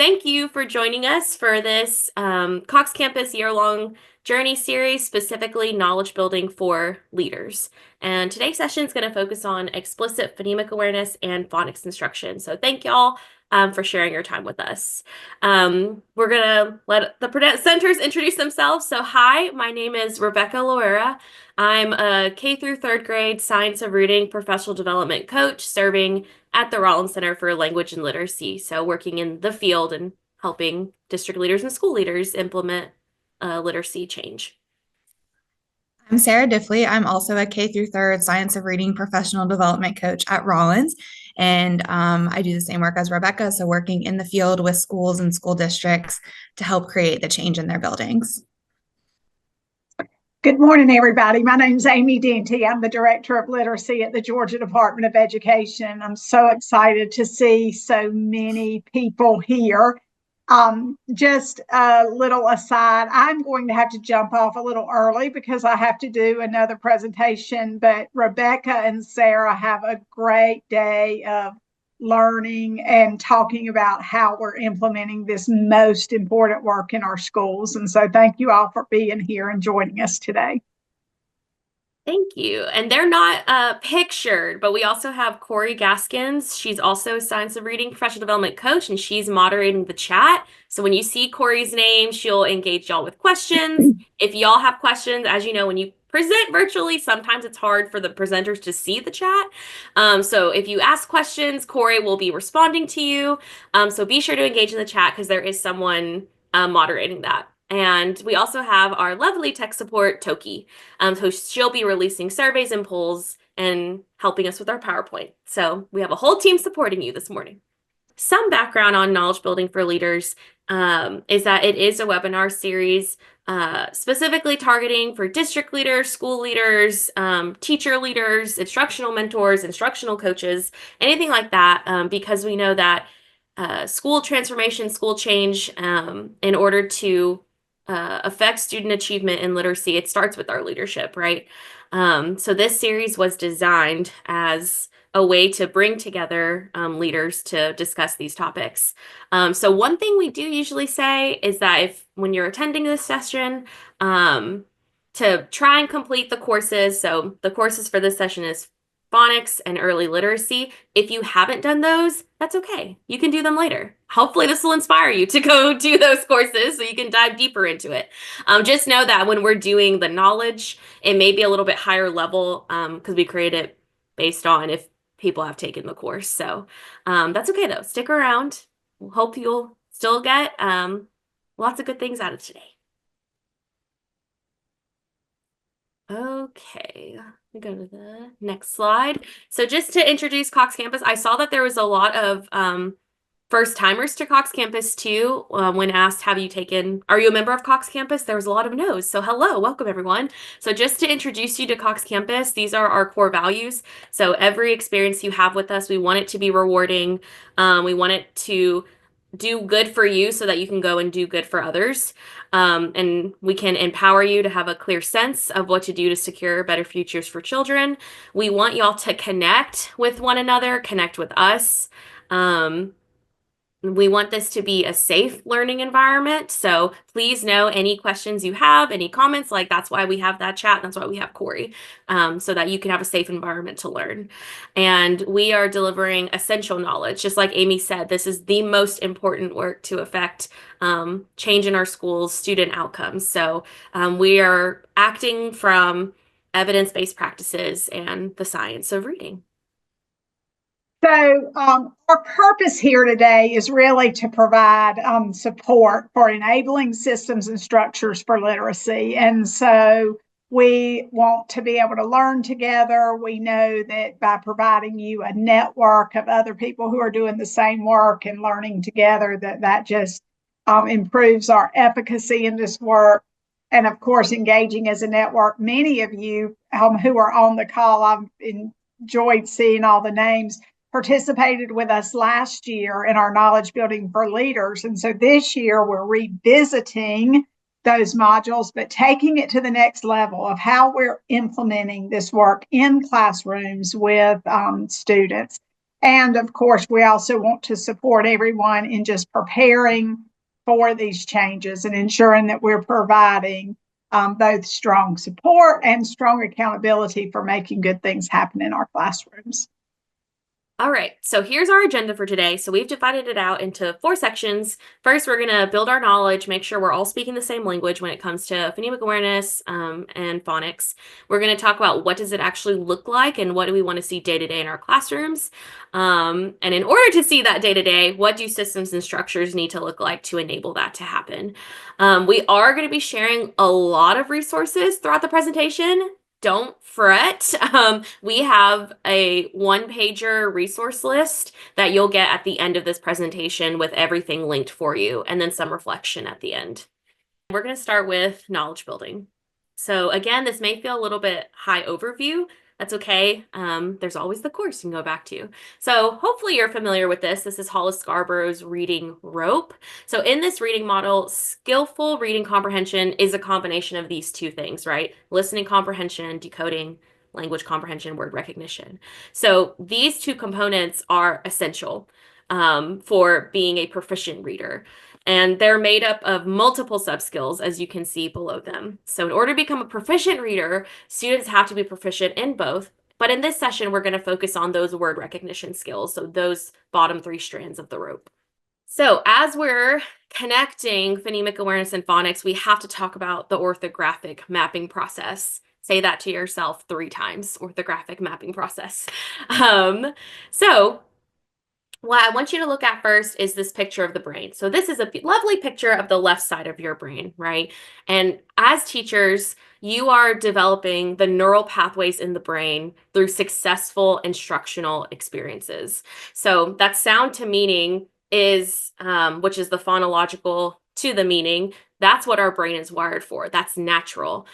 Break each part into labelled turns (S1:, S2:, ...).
S1: thank you for joining us for this Cox Campus year-long journey series, specifically knowledge building for leaders. And today's session is going to focus on explicit phonemic awareness and phonics instruction. So thank y'all for sharing your time with us. We're going to let the presenters introduce themselves. So hi, my name is Rebecca Loera. I'm a K through third grade Science of Reading professional development coach serving at the Rollins Center for Language and Literacy. So working in the field and helping district leaders and school leaders implement literacy change.
S2: I'm Sarah Diffley. I'm also a K through third Science of Reading professional development coach at Rollins. And I do the same work as Rebecca, so working in the field with schools and school districts to help create the change in their buildings.
S3: Good morning, everybody. My name is Amy Denty. I'm the Director of Literacy at the Georgia Department of Education. I'm so excited to see so many people here. Just a little aside, I'm going to have to jump off a little early because I have to do another presentation, but Rebecca and Sarah have a great day of learning and talking about how we're implementing this most important work in our schools. And so thank you all for being here and joining us today.
S1: Thank you. And they're not pictured, but we also have Corey Gaskins. She's also a Science of Reading professional development coach, and she's moderating the chat. So when you see Corey's name, she'll engage y'all with questions. If y'all have questions, as you know, when you present virtually, sometimes it's hard for the presenters to see the chat. So if you ask questions, Corey will be responding to you. So be sure to engage in the chat because there is someone moderating that. And we also have our lovely tech support, Toki. So she'll be releasing surveys and polls and helping us with our PowerPoint. So we have a whole team supporting you this morning. Some background on knowledge building for leaders is that it is a webinar series specifically targeting for district leaders, school leaders, teacher leaders, instructional mentors, instructional coaches, anything like that, because we know that school transformation, school change, in order to affect student achievement in literacy, it starts with our leadership, right? So this series was designed as a way to bring together leaders to discuss these topics. So one thing we do usually say is that when you're attending this session, to try and complete the courses. So the courses for this session is phonics and early literacy. If you haven't done those, that's okay. You can do them later. Hopefully this will inspire you to go do those courses so you can dive deeper into it. Just know that when we're doing the knowledge, it may be a little bit higher level because we create it based on if people have taken the course. So that's okay though. Stick around. Hope you'll still get lots of good things out of today. Okay, we go to the next slide. So just to introduce Cox Campus, I saw that there was a lot of first timers to Cox Campus too. When asked, are you a member of Cox Campus? There was a lot of no's. So hello, welcome everyone. So just to introduce you to Cox Campus, these are our core values. So every experience you have with us, we want it to be rewarding. We want it to do good for you so that you can go and do good for others. And we can empower you to have a clear sense of what to do to secure better futures for children. We want y'all to connect with one another, connect with us. We want this to be a safe learning environment. So please know any questions you have, any comments, like that's why we have that chat. That's why we have Corey, so that you can have a safe environment to learn. And we are delivering essential knowledge. Just like Amy said, this is the most important work to affect change in our schools, student outcomes. So we are acting from evidence-based practices and the science of reading.
S3: So our purpose here today is really to provide support for enabling systems and structures for literacy. And so we want to be able to learn together. We know that by providing you a network of other people who are doing the same work and learning together, that just improves our efficacy in this work. And of course, engaging as a network, many of you who are on the call, I've enjoyed seeing all the names, participated with us last year in our knowledge building for leaders. And so this year we're revisiting those modules, but taking it to the next level of how we're implementing this work in classrooms with students. And of course, we also want to support everyone in just preparing for these changes and ensuring that we're providing both strong support and strong accountability for making good things happen in our classrooms.
S1: All right, so here's our agenda for today. So we've divided it out into 4 sections. First, we're going to build our knowledge, make sure we're all speaking the same language when it comes to phonemic awareness and phonics. We're going to talk about what does it actually look like and what do we want to see day to day in our classrooms. And in order to see that day to day, what do systems and structures need to look like to enable that to happen? We are going to be sharing a lot of resources throughout the presentation. Don't fret. We have a 1-pager resource list that you'll get at the end of this presentation with everything linked for you, and then some reflection at the end. We're going to start with knowledge building. So again, this may feel a little bit high overview. That's okay. There's always the course you can go back to. So hopefully you're familiar with this. This is Hollis Scarborough's reading rope. So in this reading model, skillful reading comprehension is a combination of these 2 things, right? Listening comprehension, decoding, language comprehension, word recognition. So these 2 components are essential for being a proficient reader. And they're made up of multiple subskills, as you can see below them. So in order to become a proficient reader, students have to be proficient in both. But in this session, we're going to focus on those word recognition skills, so those bottom 3 strands of the rope. So as we're connecting phonemic awareness and phonics, we have to talk about the orthographic mapping process. Say that to yourself 3 times, orthographic mapping process. So what I want you to look at first is this picture of the brain. So this is a lovely picture of the left side of your brain, right? And as teachers, you are developing the neural pathways in the brain through successful instructional experiences. So that sound to meaning is, which is the phonological to the meaning, that's what our brain is wired for. That's natural.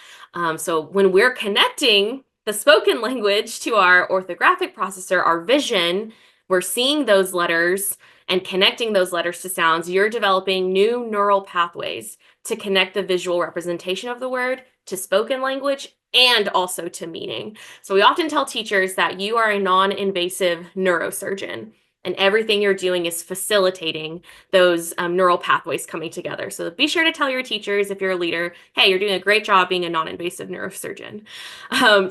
S1: So when we're connecting the spoken language to our orthographic processor, our vision, we're seeing those letters and connecting those letters to sounds. You're developing new neural pathways to connect the visual representation of the word to spoken language and also to meaning. So we often tell teachers that you are a non-invasive neurosurgeon, and everything you're doing is facilitating those neural pathways coming together. So be sure to tell your teachers, if you're a leader, hey, you're doing a great job being a non-invasive neurosurgeon.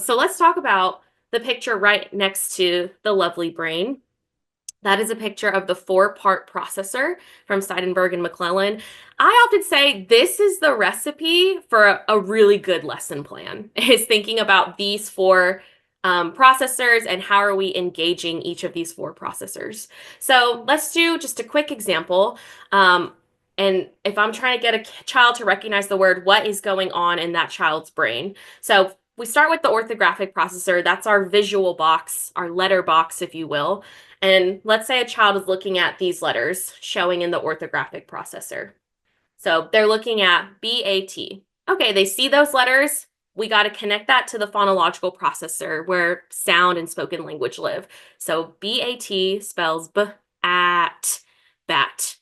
S1: So let's talk about the picture right next to the lovely brain. That is a picture of the 4-part processor from Seidenberg and McClellan. I often say this is the recipe for a really good lesson plan, is thinking about these 4 processors and how are we engaging each of these 4 processors. So let's do just a quick example. And if I'm trying to get a child to recognize the word, what is going on in that child's brain? So we start with the orthographic processor. That's our visual box, our letter box, if you will. And let's say a child is looking at these letters showing in the orthographic processor. So they're looking at B-A-T. Okay, they see those letters. We got to connect that to the phonological processor where sound and spoken language live. So B-A-T spells B-at, bat.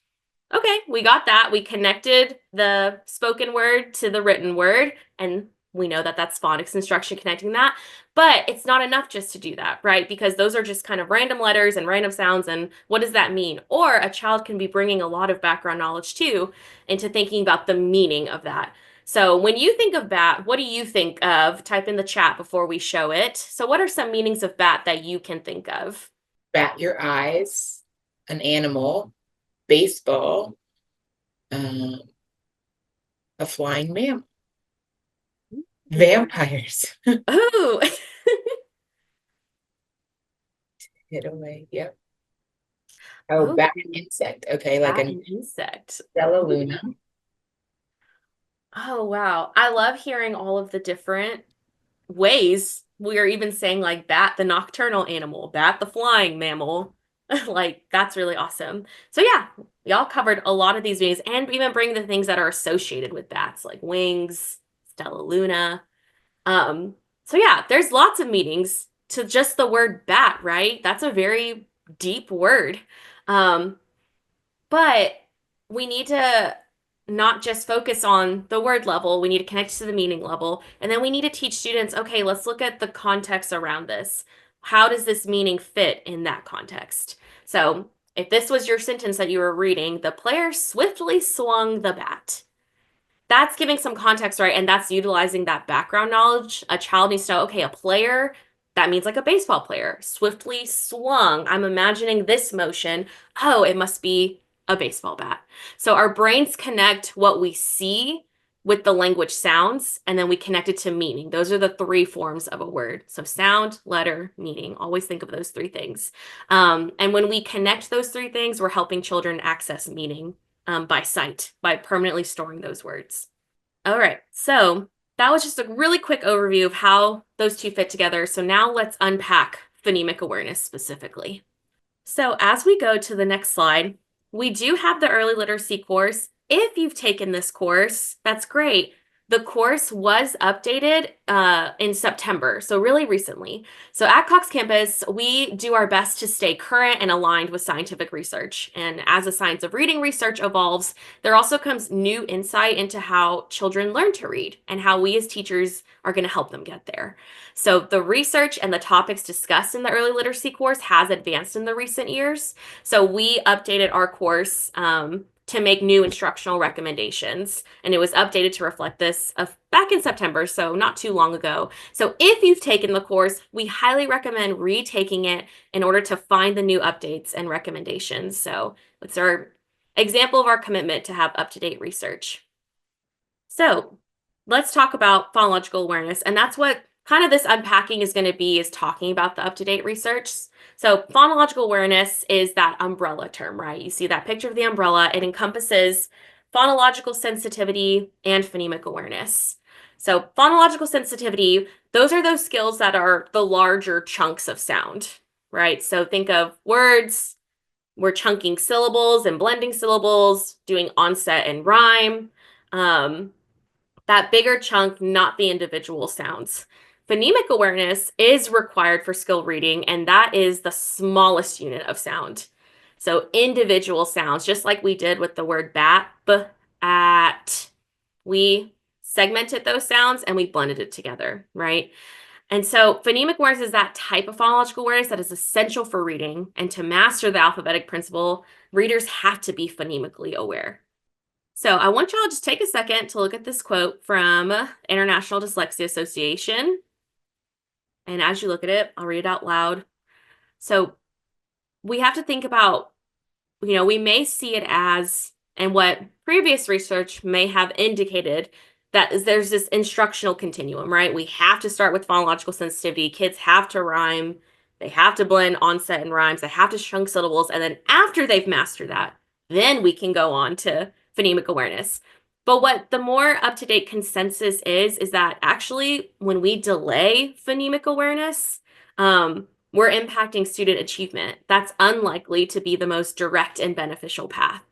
S1: Okay, we got that. We connected the spoken word to the written word, and we know that that's phonics instruction connecting that. But it's not enough just to do that, right? Because those are just kind of random letters and random sounds, and what does that mean? Or a child can be bringing a lot of background knowledge too into thinking about the meaning of that. So when you think of bat, what do you think of? Type in the chat before we show it. So what are some meanings of bat that you can think of?
S4: Bat your eyes, an animal, baseball, a flying mammal, vampires.
S1: Oh,
S4: Hit away. Yep. Oh, bat and insect. Okay, like
S1: bat
S4: an
S1: and insect.
S4: Stella Luna.
S1: Oh, wow. I love hearing all of the different ways we are even saying like bat, the nocturnal animal, bat, the flying mammal. Like, that's really awesome. So yeah, y'all covered a lot of these meanings and even bring the things that are associated with bats, like wings, Stella Luna. So yeah, there's lots of meanings to just the word bat, right? That's a very deep word. But we need to not just focus on the word level, we need to connect to the meaning level. And then we need to teach students, okay, let's look at the context around this. how does this meaning fit in that context? So if this was your sentence that you were reading, the player swiftly swung the bat. That's giving some context, right? And that's utilizing that background knowledge. A child needs to know, okay, a player, that means like a baseball player, swiftly swung. I'm imagining this motion. Oh, it must be a baseball bat. So our brains connect what we see with the language sounds, and then we connect it to meaning. Those are the three forms of a word. So sound, letter, meaning. Always think of those three things. And when we connect those three things, we're helping children access meaning by sight, by permanently storing those words. All right, so that was just a really quick overview of how those two fit together. So now let's unpack phonemic awareness specifically. So as we go to the next slide, we do have the early literacy course. If you've taken this course, that's great. The course was updated in September, so really recently. So at Cox Campus, we do our best to stay current and aligned with scientific research. And as the science of reading research evolves, there also comes new insight into how children learn to read and how we as teachers are going to help them get there. So the research and the topics discussed in the early literacy course has advanced in the recent years. So we updated our course to make new instructional recommendations. And it was updated to reflect this back in September, so not too long ago. So if you've taken the course, we highly recommend retaking it in order to find the new updates and recommendations. So it's our example of our commitment to have up-to-date research. So let's talk about phonological awareness. And that's what kind of this unpacking is going to be, is talking about the up-to-date research. So phonological awareness is that umbrella term, right? You see that picture of the umbrella. It encompasses phonological sensitivity and phonemic awareness. So phonological sensitivity, those are those skills that are the larger chunks of sound, right? So think of words, we're chunking syllables and blending syllables, doing onset and rhyme. That bigger chunk, not the individual sounds. Phonemic awareness is required for skill reading, and that is the smallest unit of sound. So individual sounds, just like we did with the word bat, b, at. We segmented those sounds and we blended it together, right? And so phonemic awareness is that type of phonological awareness that is essential for reading. And to master the alphabetic principle, readers have to be phonemically aware. So I want y'all to just take a second to look at this quote from International Dyslexia Association. And as you look at it, I'll read it out loud. So we have to think about, we may see it as, and what previous research may have indicated, that is there's this instructional continuum, right? We have to start with phonological sensitivity. Kids have to rhyme. They have to blend onset and rhymes. They have to chunk syllables. And then after they've mastered that, then we can go on to phonemic awareness. But what the more up-to-date consensus is that actually when we delay phonemic awareness, we're impacting student achievement. That's unlikely to be the most direct and beneficial path.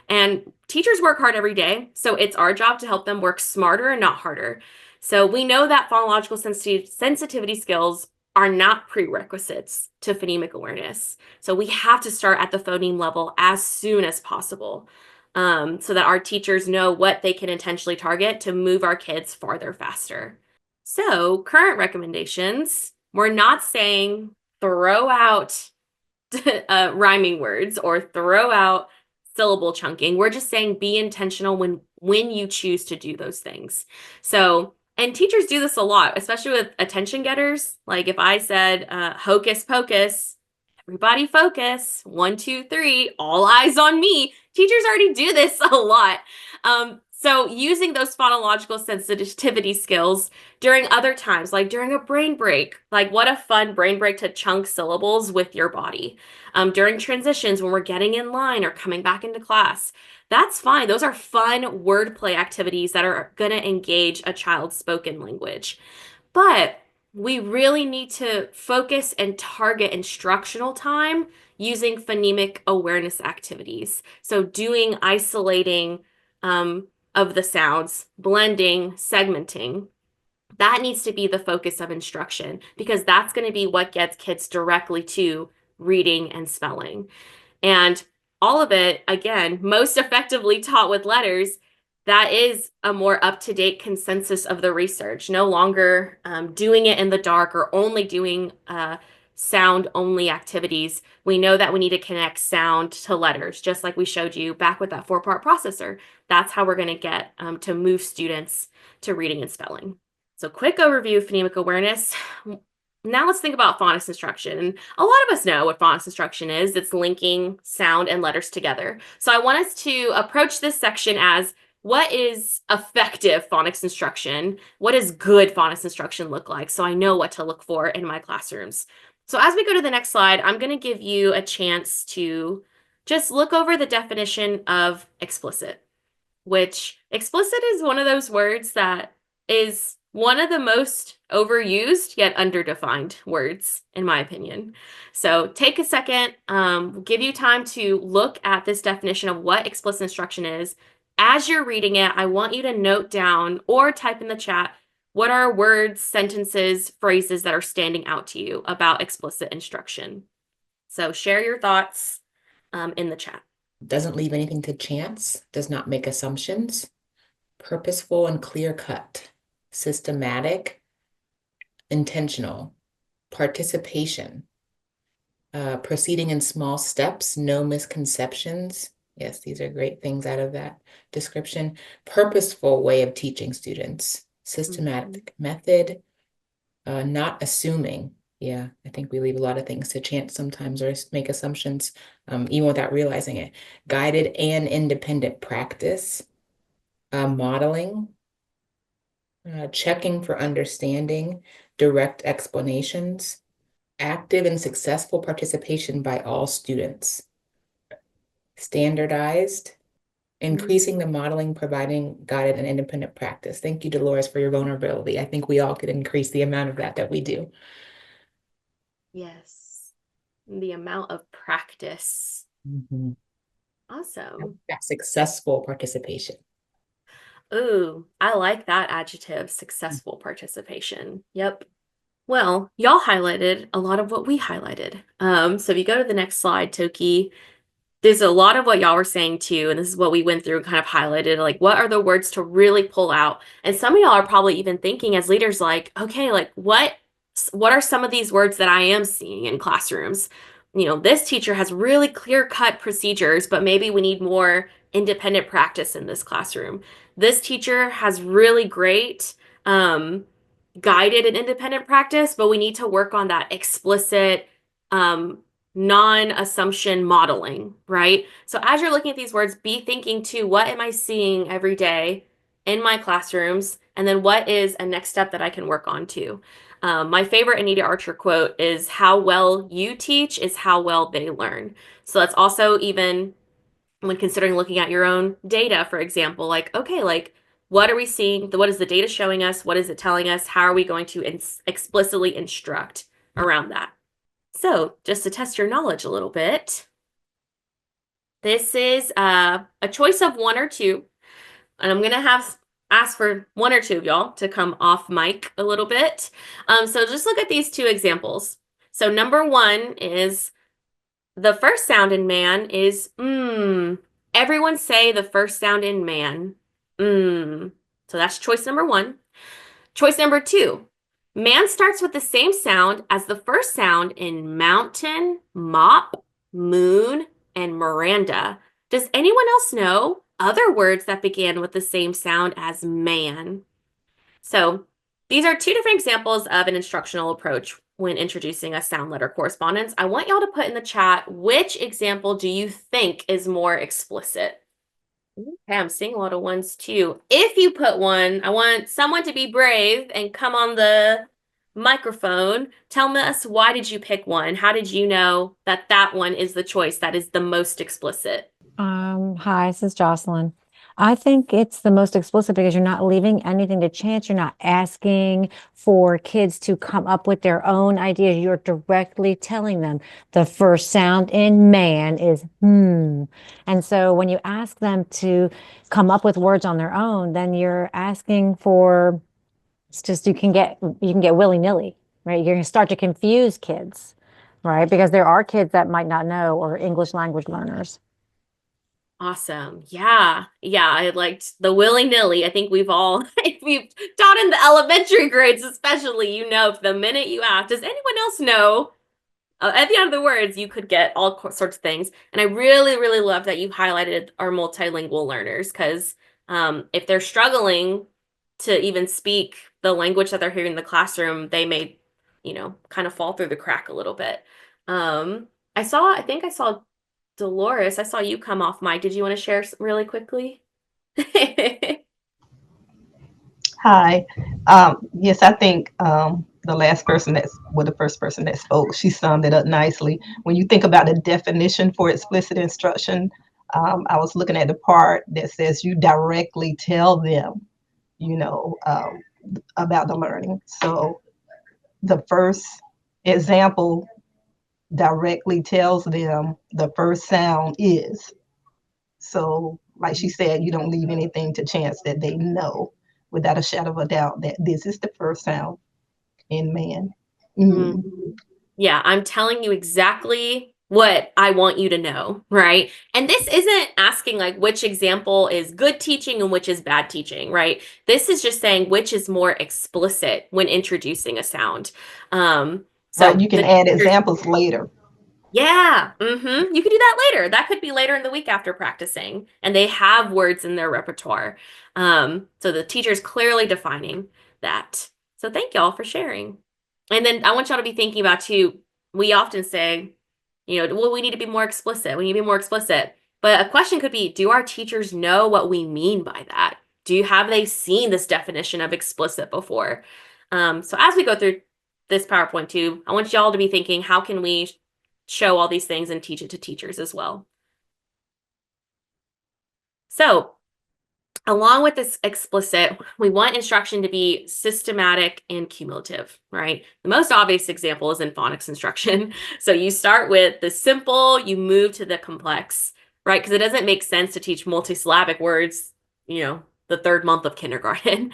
S1: And teachers work hard every day, so it's our job to help them work smarter and not harder. So we know that phonological sensitivity skills are not prerequisites to phonemic awareness. So we have to start at the phoneme level as soon as possible, so that our teachers know what they can intentionally target to move our kids farther faster. So current recommendations, we're not saying throw out rhyming words or throw out syllable chunking. We're just saying be intentional when you choose to do those things. So, and teachers do this a lot, especially with attention getters. Like if I said hocus pocus, everybody focus, 1, 2, 3, all eyes on me. Teachers already do this a lot. So using those phonological sensitivity skills during other times, like during a brain break, like what a fun brain break to chunk syllables with your body. During transitions when we're getting in line or coming back into class, that's fine. Those are fun wordplay activities that are going to engage a child's spoken language. But we really need to focus and target instructional time using phonemic awareness activities. So doing isolating of the sounds, blending, segmenting. That needs to be the focus of instruction because that's going to be what gets kids directly to reading and spelling. And all of it, again, most effectively taught with letters. That is a more up-to-date consensus of the research. No longer doing it in the dark or only doing sound only activities. We know that we need to connect sound to letters, just like we showed you back with that 4-part processor. That's how we're going to get to move students to reading and spelling. So quick overview of phonemic awareness. Now let's think about phonics instruction. And a lot of us know what phonics instruction is. It's linking sound and letters together. So I want us to approach this section as what is effective phonics instruction? What does good phonics instruction look like? So I know what to look for in my classrooms. So as we go to the next slide, I'm going to give you a chance to just look over the definition of explicit, which explicit is one of those words that is one of the most overused yet underdefined words, in my opinion. So take a second, give you time to look at this definition of what explicit instruction is. As you're reading it, I want you to note down or type in the chat what are words, sentences, phrases that are standing out to you about explicit instruction. So share your thoughts in the chat.
S4: Doesn't leave anything to chance, does not make assumptions, purposeful and clear-cut, systematic, intentional, participation, proceeding in small steps, no misconceptions. Yes, these are great things out of that description. Purposeful way of teaching students, systematic method, not assuming. Yeah, I think we leave a lot of things to chance sometimes or make assumptions, even without realizing it. Guided and independent practice, modeling, checking for understanding, direct explanations, active and successful participation by all students, standardized, increasing the modeling, providing guided and independent practice. Thank you, Dolores, for your vulnerability. I think we all could increase the amount of that we do.
S1: Yes, the amount of practice.
S4: Mm-hmm.
S1: Awesome.
S4: That successful participation.
S1: Ooh, I like that adjective, successful participation. Yep. Well, y'all highlighted a lot of what we highlighted. So if you go to the next slide, Toki, there's a lot of what y'all were saying too, and this is what we went through and kind of highlighted, like what are the words to really pull out? And some of y'all are probably even thinking as leaders, like, okay, like what are some of these words that I am seeing in classrooms? You know, this teacher has really clear-cut procedures, but maybe we need more independent practice in this classroom. This teacher has really great guided and independent practice, but we need to work on that explicit non-assumption modeling, right? So as you're looking at these words, be thinking too, what am I seeing every day in my classrooms? And then what is a next step that I can work on too? My favorite Anita Archer quote is, how well you teach is how well they learn. So that's also even when considering looking at your own data, for example, like, okay, like, what are we seeing? What is the data showing us? What is it telling us? How are we going to explicitly instruct around that? So just to test your knowledge a little bit, this is a choice of one or two, and I'm going to ask for one or two of y'all to come off mic a little bit. So just look at these two examples. So number one is the first sound in man is Everyone say the first sound in man. So that's choice number one. Choice number two. Man starts with the same sound as the first sound in mountain, mop, moon, and Miranda. Does anyone else know other words that began with the same sound as man? So these are two different examples of an instructional approach when introducing a sound letter correspondence. I want y'all to put in the chat, which example do you think is more explicit? Okay, I'm seeing a lot of ones too. If you put one, I want someone to be brave and come on the microphone. Tell us, why did you pick one? How did you know that that one is the choice that is the most explicit?
S5: Hi, this is Jocelyn. I think it's the most explicit because you're not leaving anything to chance. You're not asking for kids to come up with their own ideas. You're directly telling them the first sound in man is hmm. And so when you ask them to come up with words on their own, then you're asking for, it's just you can get willy-nilly, right? You're going to start to confuse kids, right? Because there are kids that might not know, or English language learners.
S1: Awesome. Yeah. Yeah. I liked the willy-nilly. I think we've all, if we've taught in the elementary grades, especially, you know, if the minute you ask, does anyone else know at the end of the words, you could get all sorts of things. And I really, really love that you highlighted our multilingual learners, because if they're struggling to even speak the language that they're hearing in the classroom, they may, kind of fall through the crack a little bit. I think I saw Dolores, I saw you come off mic. Did you want to share really quickly?
S6: Hi. Yes, I think the first person that spoke, she summed it up nicely. When you think about the definition for explicit instruction, I was looking at the part that says you directly tell them, about the learning. So the first example directly tells them the first sound is. So, like she said, you don't leave anything to chance, that they know without a shadow of a doubt that this is the first sound in man. Mm.
S1: Yeah, I'm telling you exactly what I want you to know, right? And this isn't asking like which example is good teaching and which is bad teaching, right? This is just saying which is more explicit when introducing a sound. So
S6: Right, you can add examples later.
S1: Yeah, you could do that later. That could be later in the week after practicing, and they have words in their repertoire. So the teacher's clearly defining that. So thank y'all for sharing. And then I want y'all to be thinking about too, we often say, well, we need to be more explicit. We need to be more explicit. But a question could be, do our teachers know what we mean by that? Have they seen this definition of explicit before? So as we go through this PowerPoint too, I want y'all to be thinking, how can we show all these things and teach it to teachers as well? So along with this explicit, we want instruction to be systematic and cumulative, right? The most obvious example is in phonics instruction. So you start with the simple, you move to the complex, right? Because it doesn't make sense to teach multisyllabic words, the third month of kindergarten.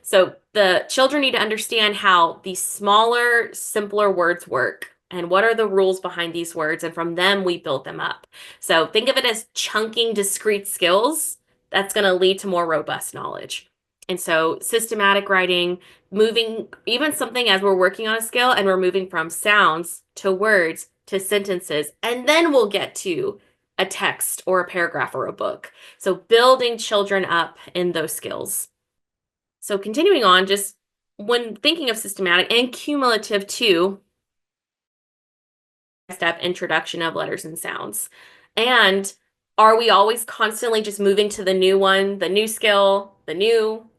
S1: So the children need to understand how these smaller, simpler words work and what are the rules behind these words. And from them, we build them up. So think of it as chunking discrete skills that's going to lead to more robust knowledge. And so systematic writing, moving even something as we're working on a skill and we're moving from sounds to words to sentences, and then we'll get to a text or a paragraph or a book. So building children up in those skills. So continuing on, just when thinking of systematic and cumulative too, step introduction of letters and sounds. And are we always constantly just moving to the new one, the new skill, the new,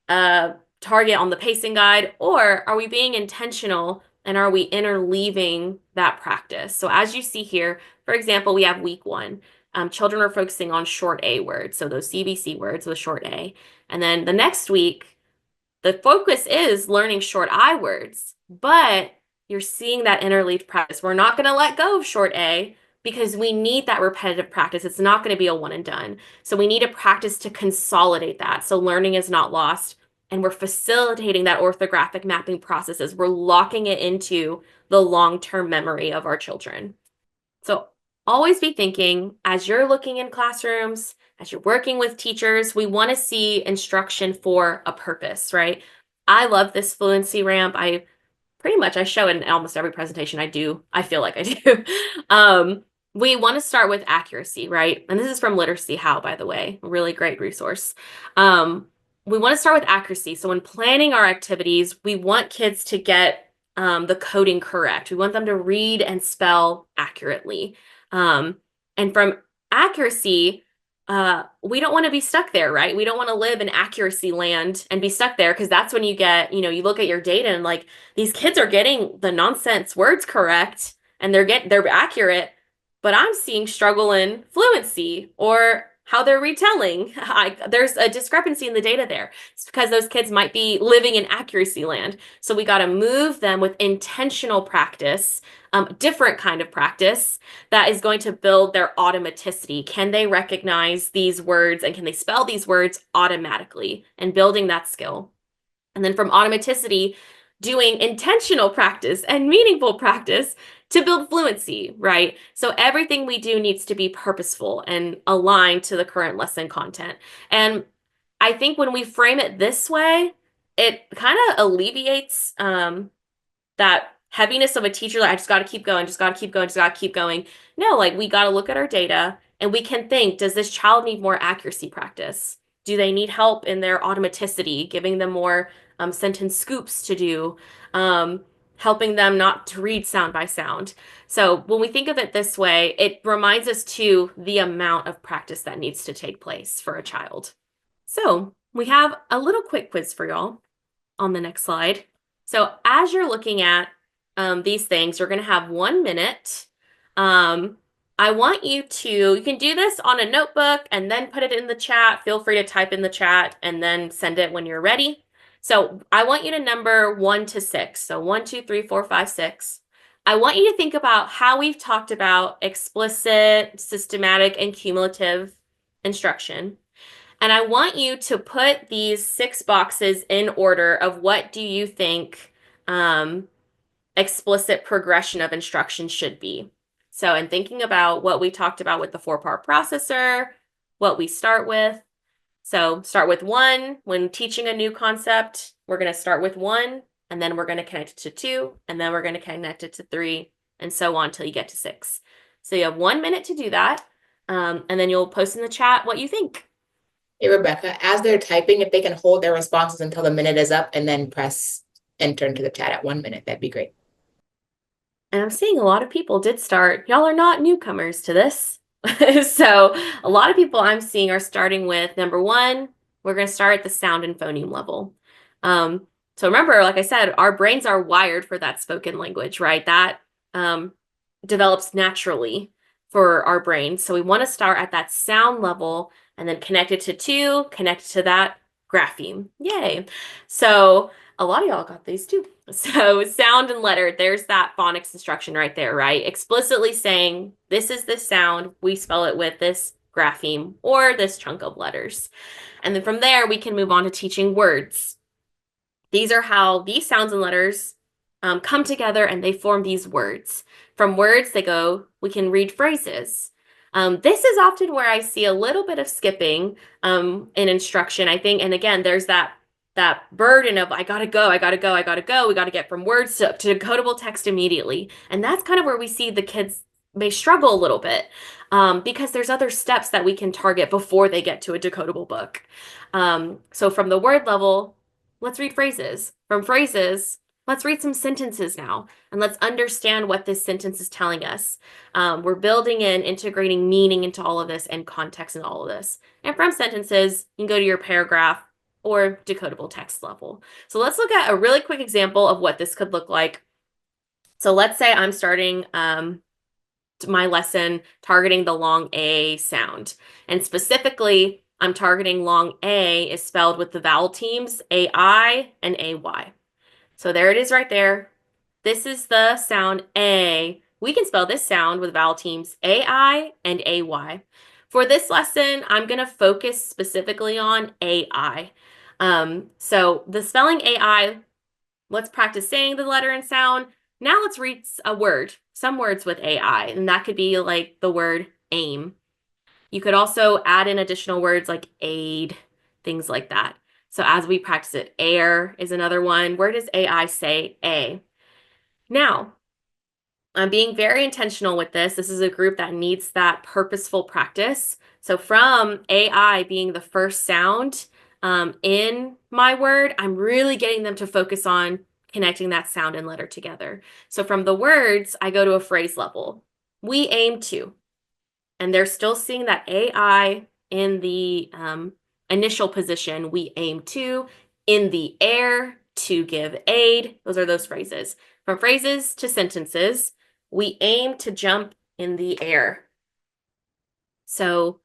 S1: target on the pacing guide? Or are we being intentional and are we interleaving that practice? So as you see here, for example, we have week 1. Children are focusing on short A words, so those CBC words with short A. And then the next week, the focus is learning short I words, but you're seeing that interleaved practice. We're not going to let go of short A because we need that repetitive practice. It's not going to be a one and done. So we need a practice to consolidate that. So learning is not lost. And we're facilitating that orthographic mapping processes. We're locking it into the long-term memory of our children. So always be thinking, as you're looking in classrooms, as you're working with teachers, we want to see instruction for a purpose, right? I love this fluency ramp. I show it in almost every presentation I do. I feel like I do. We want to start with accuracy, right? And this is from Literacy How, by the way, a really great resource. We want to start with accuracy. So when planning our activities, we want kids to get the coding correct. We want them to read and spell accurately. And from accuracy, we don't want to be stuck there, right? We don't want to live in accuracy land and be stuck there, because that's when you get, you look at your data and like these kids are getting the nonsense words correct and they're accurate, but I'm seeing struggle in fluency or how they're retelling. There's a discrepancy in the data there. It's because those kids might be living in accuracy land. So we got to move them with intentional practice, different kind of practice that is going to build their automaticity. Can they recognize these words and can they spell these words automatically, and building that skill? And then from automaticity, doing intentional practice and meaningful practice to build fluency, right? So everything we do needs to be purposeful and aligned to the current lesson content. And I think when we frame it this way, it kind of alleviates that heaviness of a teacher, like I just got to keep going, just got to keep going, just got to keep going. No, like we got to look at our data and we can think, does this child need more accuracy practice? Do they need help in their automaticity, giving them more sentence scoops to do, helping them not to read sound by sound? So when we think of it this way, it reminds us to the amount of practice that needs to take place for a child. So we have a little quick quiz for y'all on the next slide. So as you're looking at these things, you're going to have 1 minute. I want you can do this on a notebook and then put it in the chat. Feel free to type in the chat and then send it when you're ready. So I want you to number 1 to 6. So 1, 2, 3, 4, 5, 6. I want you to think about how we've talked about explicit, systematic, and cumulative instruction. And I want you to put these 6 boxes in order of what do you think explicit progression of instruction should be. So in thinking about what we talked about with the 4-part processor, what we start with. So start with 1. When teaching a new concept, we're going to start with 1, and then we're going to connect it to 2, and then we're going to connect it to 3, and so on until you get to 6. So you have 1 minute to do that, and then you'll post in the chat what you think.
S4: Hey, Rebecca, as they're typing, if they can hold their responses until the minute is up and then press enter into the chat at 1 minute, that'd be great.
S1: And I'm seeing a lot of people did start. Y'all are not newcomers to this. So a lot of people I'm seeing are starting with number 1. We're going to start at the sound and phoneme level. So remember, like I said, our brains are wired for that spoken language, right? That develops naturally for our brains. So we want to start at that sound level and then connect it to 2, connect to that grapheme. Yay. So a lot of y'all got these too. So sound and letter, there's that phonics instruction right there, right? Explicitly saying, this is this sound, we spell it with this grapheme or this chunk of letters. And then from there, we can move on to teaching words. These are how these sounds and letters come together and they form these words. From words, we can read phrases. This is often where I see a little bit of skipping in instruction, I think. And again, there's that burden of I gotta go, we gotta get from words to decodable text immediately. And that's kind of where we see the kids may struggle a little bit because there's other steps that we can target before they get to a decodable book. So from the word level, let's read phrases. From phrases, let's read some sentences now, and let's understand what this sentence is telling us. We're building in, integrating meaning into all of this and context in all of this. And from sentences, you can go to your paragraph or decodable text level. So let's look at a really quick example of what this could look like. So let's say I'm starting my lesson targeting the long A sound. And specifically, I'm targeting long A is spelled with the vowel teams AI and AY. So there it is right there. This is the sound A. We can spell this sound with vowel teams AI and AY. For this lesson, I'm going to focus specifically on AI. So the spelling AI, let's practice saying the letter and sound. Now let's read a word, some words with AI, and that could be like the word aim. You could also add in additional words like aid, things like that. So as we practice it, air is another one. Where does AI say A? Now, I'm being very intentional with this. This is a group that needs that purposeful practice. So from AI being the first sound in my word, I'm really getting them to focus on connecting that sound and letter together. So from the words, I go to a phrase level. We aim to. And they're still seeing that AI in the initial position. We aim to, in the air, to give aid. Those are those phrases. From phrases to sentences, we aim to jump in the air. So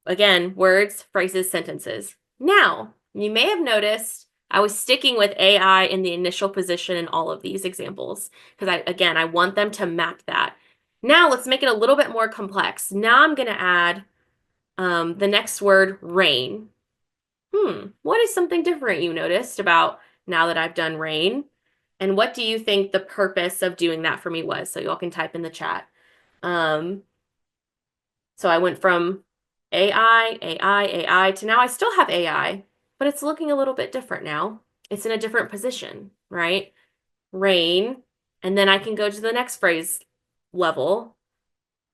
S1: again, words, phrases, sentences. Now, you may have noticed I was sticking with AI in the initial position in all of these examples because I want them to map that. Now let's make it a little bit more complex. Now I'm going to add the next word, rain. What is something different you noticed about now that I've done rain? And what do you think the purpose of doing that for me was? So y'all can type in the chat. So I went from AI to now I still have AI, but it's looking a little bit different now. It's in a different position, right? Rain. And then I can go to the next phrase level,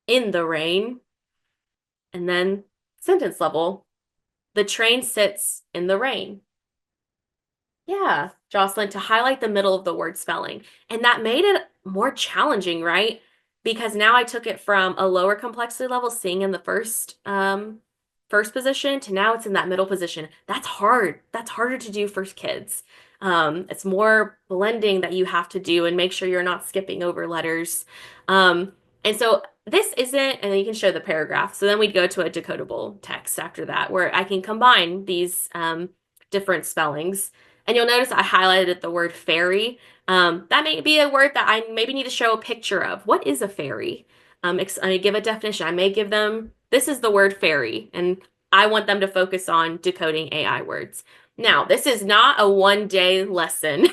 S1: in the rain, and then sentence level, the train sits in the rain. Yeah, Jocelyn, to highlight the middle of the word spelling. And that made it more challenging, right? Because now I took it from a lower complexity level, seeing in the first position, to now it's in that middle position. That's hard. That's harder to do for kids. It's more blending that you have to do and make sure you're not skipping over letters. And so this isn't, and then you can show the paragraph. So then we'd go to a decodable text after that, where I can combine these different spellings. And you'll notice I highlighted the word fairy. That may be a word that I maybe need to show a picture of. What is a fairy? I give a definition. I may give them, this is the word fairy, and I want them to focus on decoding AI words. Now, this is not a one-day lesson.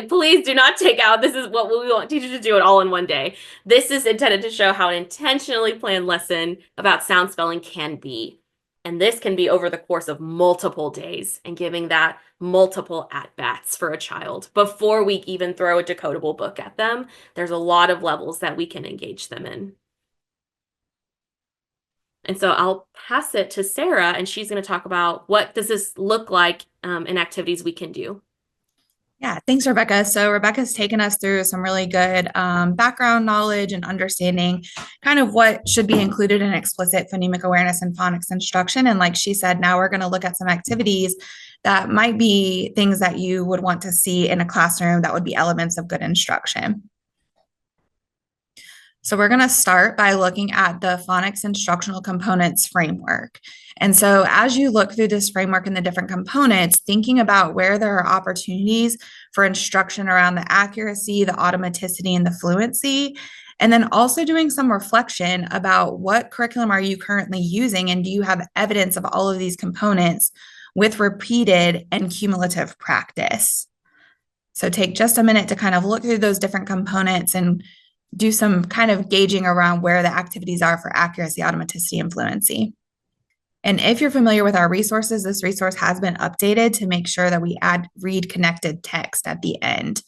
S1: Please do not take out, this is what we want teachers to do it all in one day. This is intended to show how an intentionally planned lesson about sound spelling can be. And this can be over the course of multiple days and giving that multiple at-bats for a child before we even throw a decodable book at them. There's a lot of levels that we can engage them in. And so I'll pass it to Sarah, and she's going to talk about what does this look like in activities we can do.
S2: Yeah, thanks, Rebecca. So Rebecca's taken us through some really good background knowledge and understanding kind of what should be included in explicit phonemic awareness and phonics instruction. And like she said, now we're going to look at some activities that might be things that you would want to see in a classroom that would be elements of good instruction. So we're going to start by looking at the phonics instructional components framework. And so as you look through this framework and the different components, thinking about where there are opportunities for instruction around the accuracy, the automaticity, and the fluency, and then also doing some reflection about what curriculum are you currently using, and do you have evidence of all of these components with repeated and cumulative practice. So take just a minute to kind of look through those different components and do some kind of gauging around where the activities are for accuracy, automaticity, and fluency. And if you're familiar with our resources, this resource has been updated to make sure that we add read connected text at the end,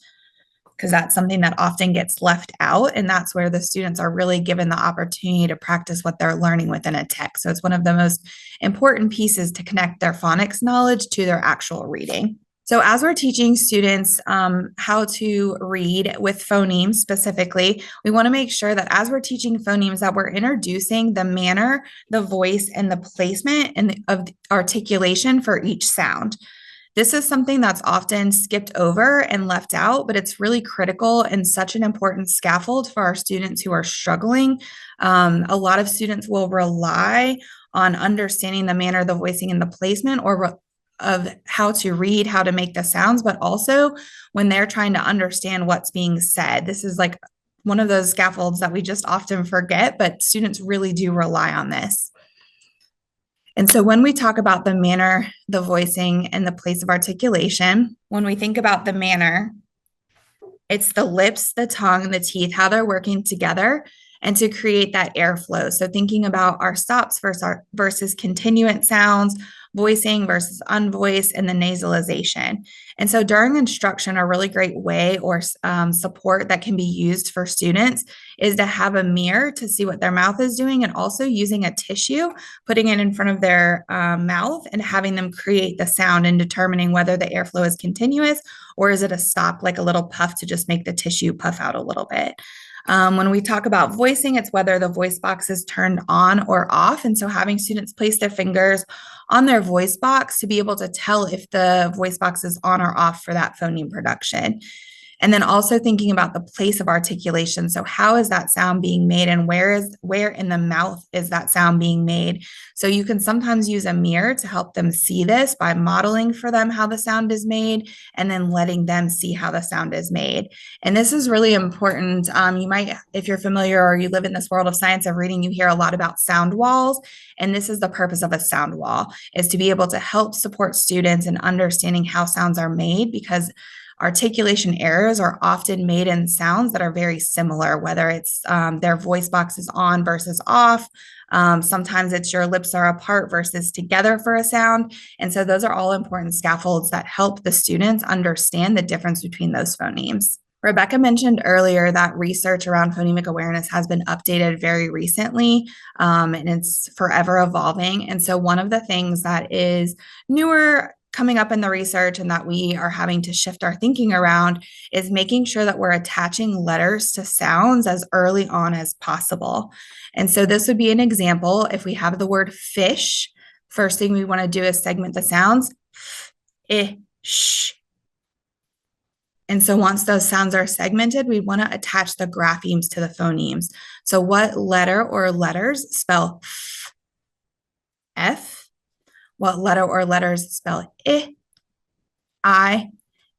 S2: because that's something that often gets left out. And that's where the students are really given the opportunity to practice what they're learning within a text. So it's one of the most important pieces to connect their phonics knowledge to their actual reading. So as we're teaching students how to read with phonemes specifically, we want to make sure that as we're teaching phonemes that we're introducing the manner, the voice, and the placement and of articulation for each sound. This is something that's often skipped over and left out, but it's really critical and such an important scaffold for our students who are struggling. A lot of students will rely on understanding the manner, the voicing, and the placement, or of how to read, how to make the sounds, but also when they're trying to understand what's being said. This is like one of those scaffolds that we just often forget, but students really do rely on this. And so when we talk about the manner, the voicing, and the place of articulation, when we think about the manner, it's the lips, the tongue, the teeth, how they're working together and to create that airflow. So thinking about our stops versus continuant sounds, voicing versus unvoiced, and the nasalization. And so during instruction, a really great way or support that can be used for students is to have a mirror to see what their mouth is doing, and also using a tissue, putting it in front of their mouth and having them create the sound and determining whether the airflow is continuous or is it a stop, like a little puff to just make the tissue puff out a little bit. When we talk about voicing, it's whether the voice box is turned on or off. And so having students place their fingers on their voice box to be able to tell if the voice box is on or off for that phoneme production. And then also thinking about the place of articulation. So how is that sound being made, and where in the mouth is that sound being made? So you can sometimes use a mirror to help them see this by modeling for them how the sound is made and then letting them see how the sound is made. And this is really important. You might, if you're familiar or you live in this world of science of reading, you hear a lot about sound walls. And this is the purpose of a sound wall, is to be able to help support students in understanding how sounds are made, because articulation errors are often made in sounds that are very similar, whether it's their voice box is on versus off. Sometimes it's your lips are apart versus together for a sound. And so those are all important scaffolds that help the students understand the difference between those phonemes. Rebecca mentioned earlier that research around phonemic awareness has been updated very recently, and it's forever evolving. And so one of the things that is newer coming up in the research and that we are having to shift our thinking around is making sure that we're attaching letters to sounds as early on as possible. And so this would be an example. If we have the word fish, first thing we want to do is segment the sounds. Sh. And so once those sounds are segmented, we want to attach the graphemes to the phonemes. So what letter or letters spell F? What letter or letters spell I?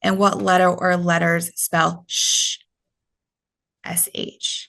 S2: And what letter or letters spell sh? SH.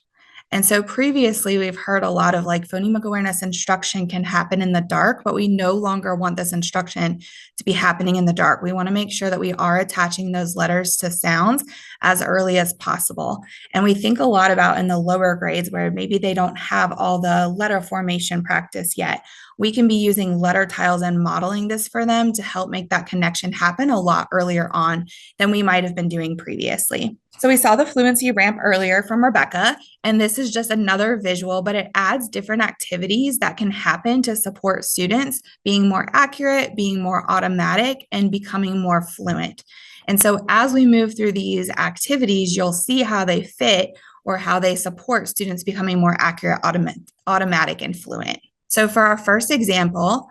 S2: And so previously we've heard a lot of like phonemic awareness instruction can happen in the dark, but we no longer want this instruction to be happening in the dark. We want to make sure that we are attaching those letters to sounds as early as possible. And we think a lot about in the lower grades where maybe they don't have all the letter formation practice yet. We can be using letter tiles and modeling this for them to help make that connection happen a lot earlier on than we might have been doing previously. So we saw the fluency ramp earlier from Rebecca, and this is just another visual, but it adds different activities that can happen to support students being more accurate, being more automatic, and becoming more fluent. And so as we move through these activities, you'll see how they fit or how they support students becoming more accurate, automatic, and fluent. So for our first example,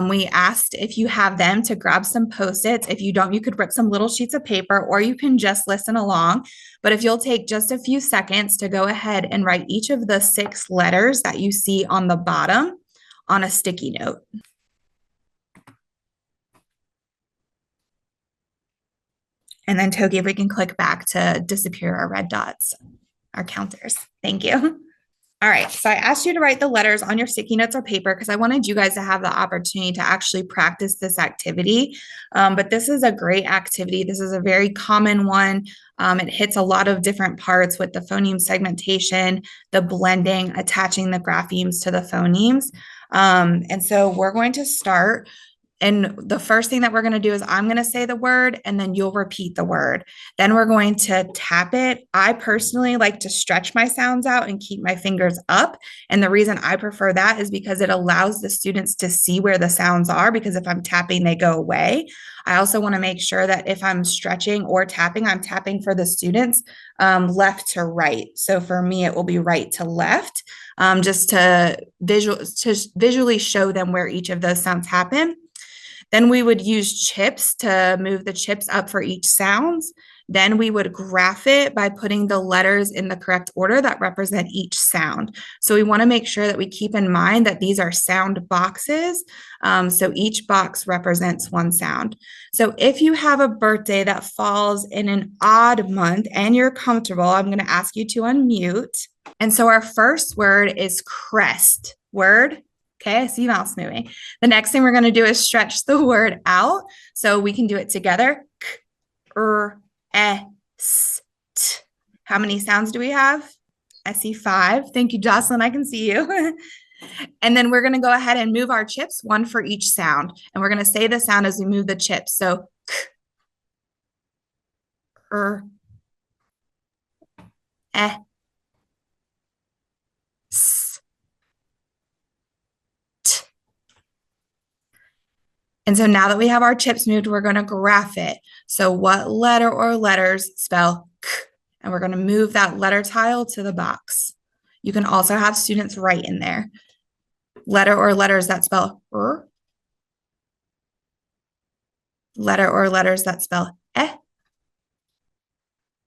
S2: we asked if you have them to grab some Post-its. If you don't, you could rip some little sheets of paper or you can just listen along. But if you'll take just a few seconds to go ahead and write each of the 6 letters that you see on the bottom on a sticky note. And then Togi, if we can click back to disappear our red dots, our counters. Thank you. All right, so I asked you to write the letters on your sticky notes or paper because I wanted you guys to have the opportunity to actually practice this activity. But this is a great activity. This is a very common one. It hits a lot of different parts with the phoneme segmentation, the blending, attaching the graphemes to the phonemes. And so we're going to start. And the first thing that we're going to do is I'm going to say the word and then you'll repeat the word. Then we're going to tap it. I personally like to stretch my sounds out and keep my fingers up. And the reason I prefer that is because it allows the students to see where the sounds are, because if I'm tapping, they go away. I also want to make sure that if I'm stretching or tapping, I'm tapping for the students left to right. So for me, it will be right to left, just to visually show them where each of those sounds happen. Then we would use chips to move the chips up for each sounds. Then we would graph it by putting the letters in the correct order that represent each sound. So we want to make sure that we keep in mind that these are sound boxes. So each box represents one sound. So if you have a birthday that falls in an odd month and you're comfortable, I'm going to ask you to unmute. And so our first word is crest. Word. Okay, I see mouse moving. The next thing we're going to do is stretch the word out. So we can do it together. S, t. How many sounds do we have? I see 5. Thank you, Jocelyn. I can see you. And then we're going to go ahead and move our chips, one for each sound. And we're going to say the sound as we move the chips. So, s. And so now that we have our chips moved, we're going to graph it. So what letter or letters spell k? And we're going to move that letter tile to the box. You can also have students write in there. Letter or letters that spell r. Letter or letters that spell eh.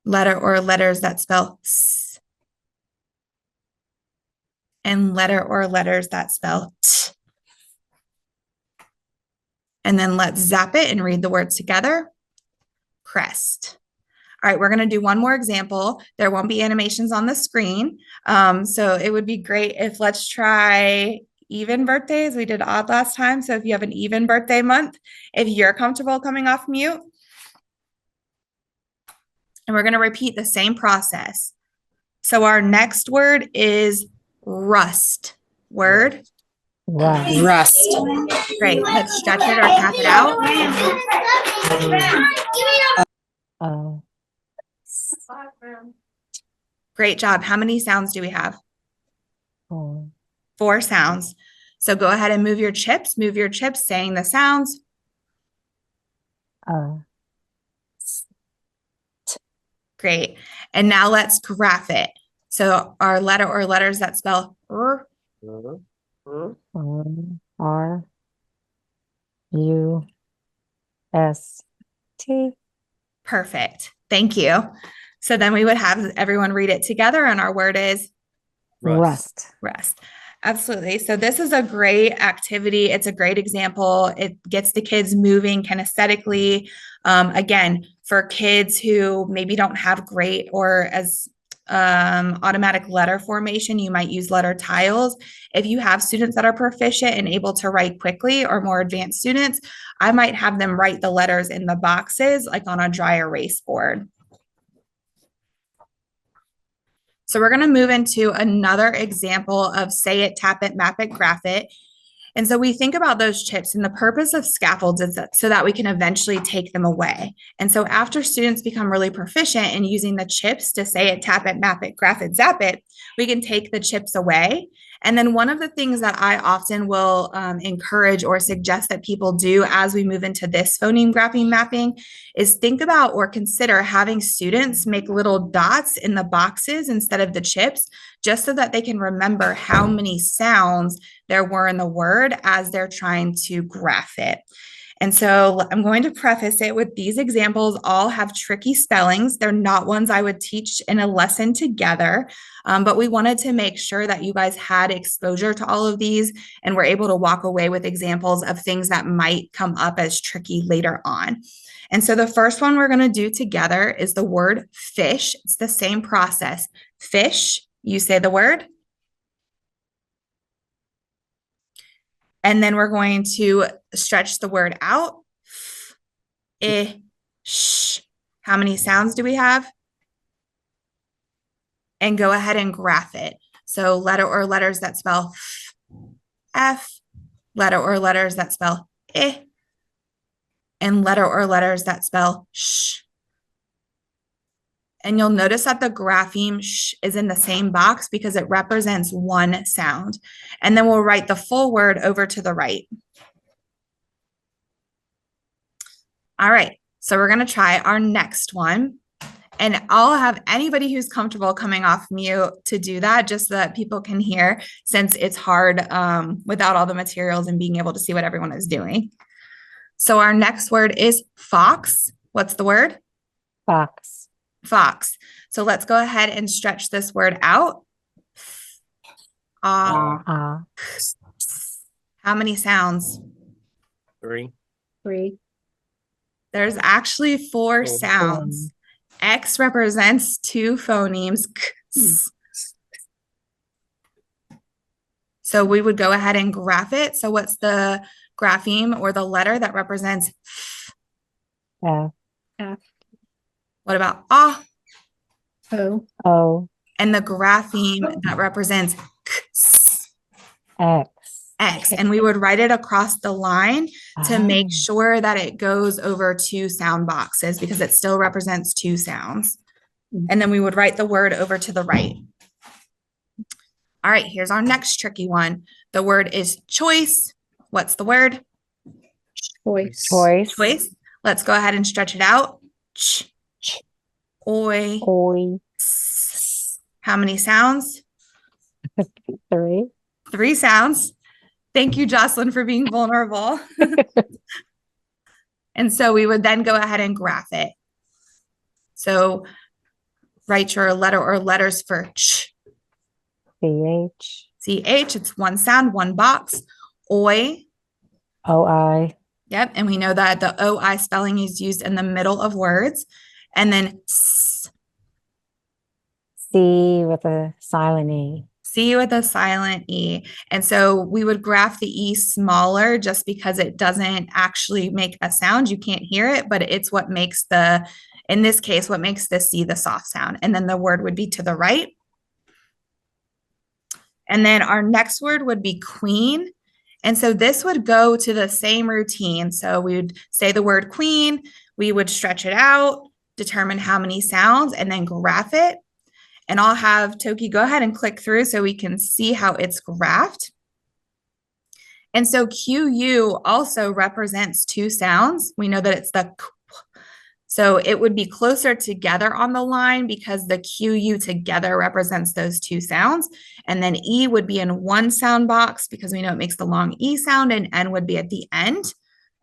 S2: Letter or letters that spell s. And letter or letters that spell t. And then let's zap it and read the words together. Crest. All right, we're going to do one more example. There won't be animations on the screen. So it would be great if let's try even birthdays. We did odd last time. So if you have an even birthday month, if you're comfortable coming off mute. And we're going to repeat the same process. So our next word is rust. Word.
S5: Rust.
S2: Great. Let's stretch it or tap it out.
S5: Oh.
S2: Great job. How many sounds do we have?
S5: Oh,
S2: 4 sounds. So go ahead and move your chips, saying the sounds.
S5: uh,
S2: Great. And now let's graph it. So our letter or letters that spell R.
S5: R U S T.
S2: Perfect. Thank you. So then we would have everyone read it together, and our word is
S5: Rust.
S2: rest. Absolutely. So this is a great activity. It's a great example. It gets the kids moving kinesthetically. Again, for kids who maybe don't have great or as automatic letter formation, you might use letter tiles. If you have students that are proficient and able to write quickly, or more advanced students, I might have them write the letters in the boxes like on a dry erase board. So we're going to move into another example of say it, tap it, map it, graph it. And so we think about those chips, and the purpose of scaffolds is so that we can eventually take them away. And so after students become really proficient in using the chips to say it, tap it, map it, graph it, zap it, we can take the chips away. And then one of the things that I often will encourage or suggest that people do as we move into this phoneme graphing mapping is think about or consider having students make little dots in the boxes instead of the chips, just so that they can remember how many sounds there were in the word as they're trying to graph it. And so I'm going to preface it with these examples all have tricky spellings. They're not ones I would teach in a lesson together, but we wanted to make sure that you guys had exposure to all of these and were able to walk away with examples of things that might come up as tricky later on. And so the first one we're going to do together is the word fish. It's the same process. Fish, you say the word. And then we're going to stretch the word out. Sh. How many sounds do we have? And go ahead and graph it. So letter or letters that spell F, letter or letters that spell I, and letter or letters that spell sh. And you'll notice that the grapheme sh is in the same box because it represents one sound. And then we'll write the full word over to the right. All right, so we're going to try our next one. And I'll have anybody who's comfortable coming off mute to do that, just so that people can hear, since it's hard without all the materials and being able to see what everyone is doing. So our next word is fox. What's the word?
S5: Fox.
S2: Fox. So let's go ahead and stretch this word out. How many sounds?
S7: 3.
S2: There's actually 4 sounds. X represents 2 phonemes. So we would go ahead and graph it. So what's the grapheme or the letter that represents
S5: F.
S2: What about ah?
S5: O.
S2: And the grapheme that represents
S5: X.
S2: X. And we would write it across the line to make sure that it goes over 2 sound boxes, because it still represents 2 sounds. And then we would write the word over to the right. All right, here's our next tricky one. The word is choice. What's the word?
S5: Choice.
S2: Choice. Let's go ahead and stretch it out. Oi.
S5: Oi.
S2: How many sounds?
S5: 3.
S2: 3 sounds. Thank you, Jocelyn, for being vulnerable. And so we would then go ahead and graph it. So write your letter or letters for ch.
S5: CH.
S2: CH, it's 1 sound, 1 box. Oi.
S5: OI.
S2: Yep, and we know that the OI spelling is used in the middle of words. And then S.
S5: C with a silent E.
S2: C with a silent E. And so we would graph the E smaller just because it doesn't actually make a sound. You can't hear it, but it's what makes in this case, what makes the C the soft sound. And then the word would be to the right. And then our next word would be queen. And so this would go to the same routine. So we would say the word queen, we would stretch it out, determine how many sounds, and then graph it. And I'll have Toki go ahead and click through so we can see how it's graphed. And so QU also represents two sounds. We know that it's the Q. So it would be closer together on the line because the QU together represents those two sounds. And then E would be in one sound box because we know it makes the long E sound, and N would be at the end.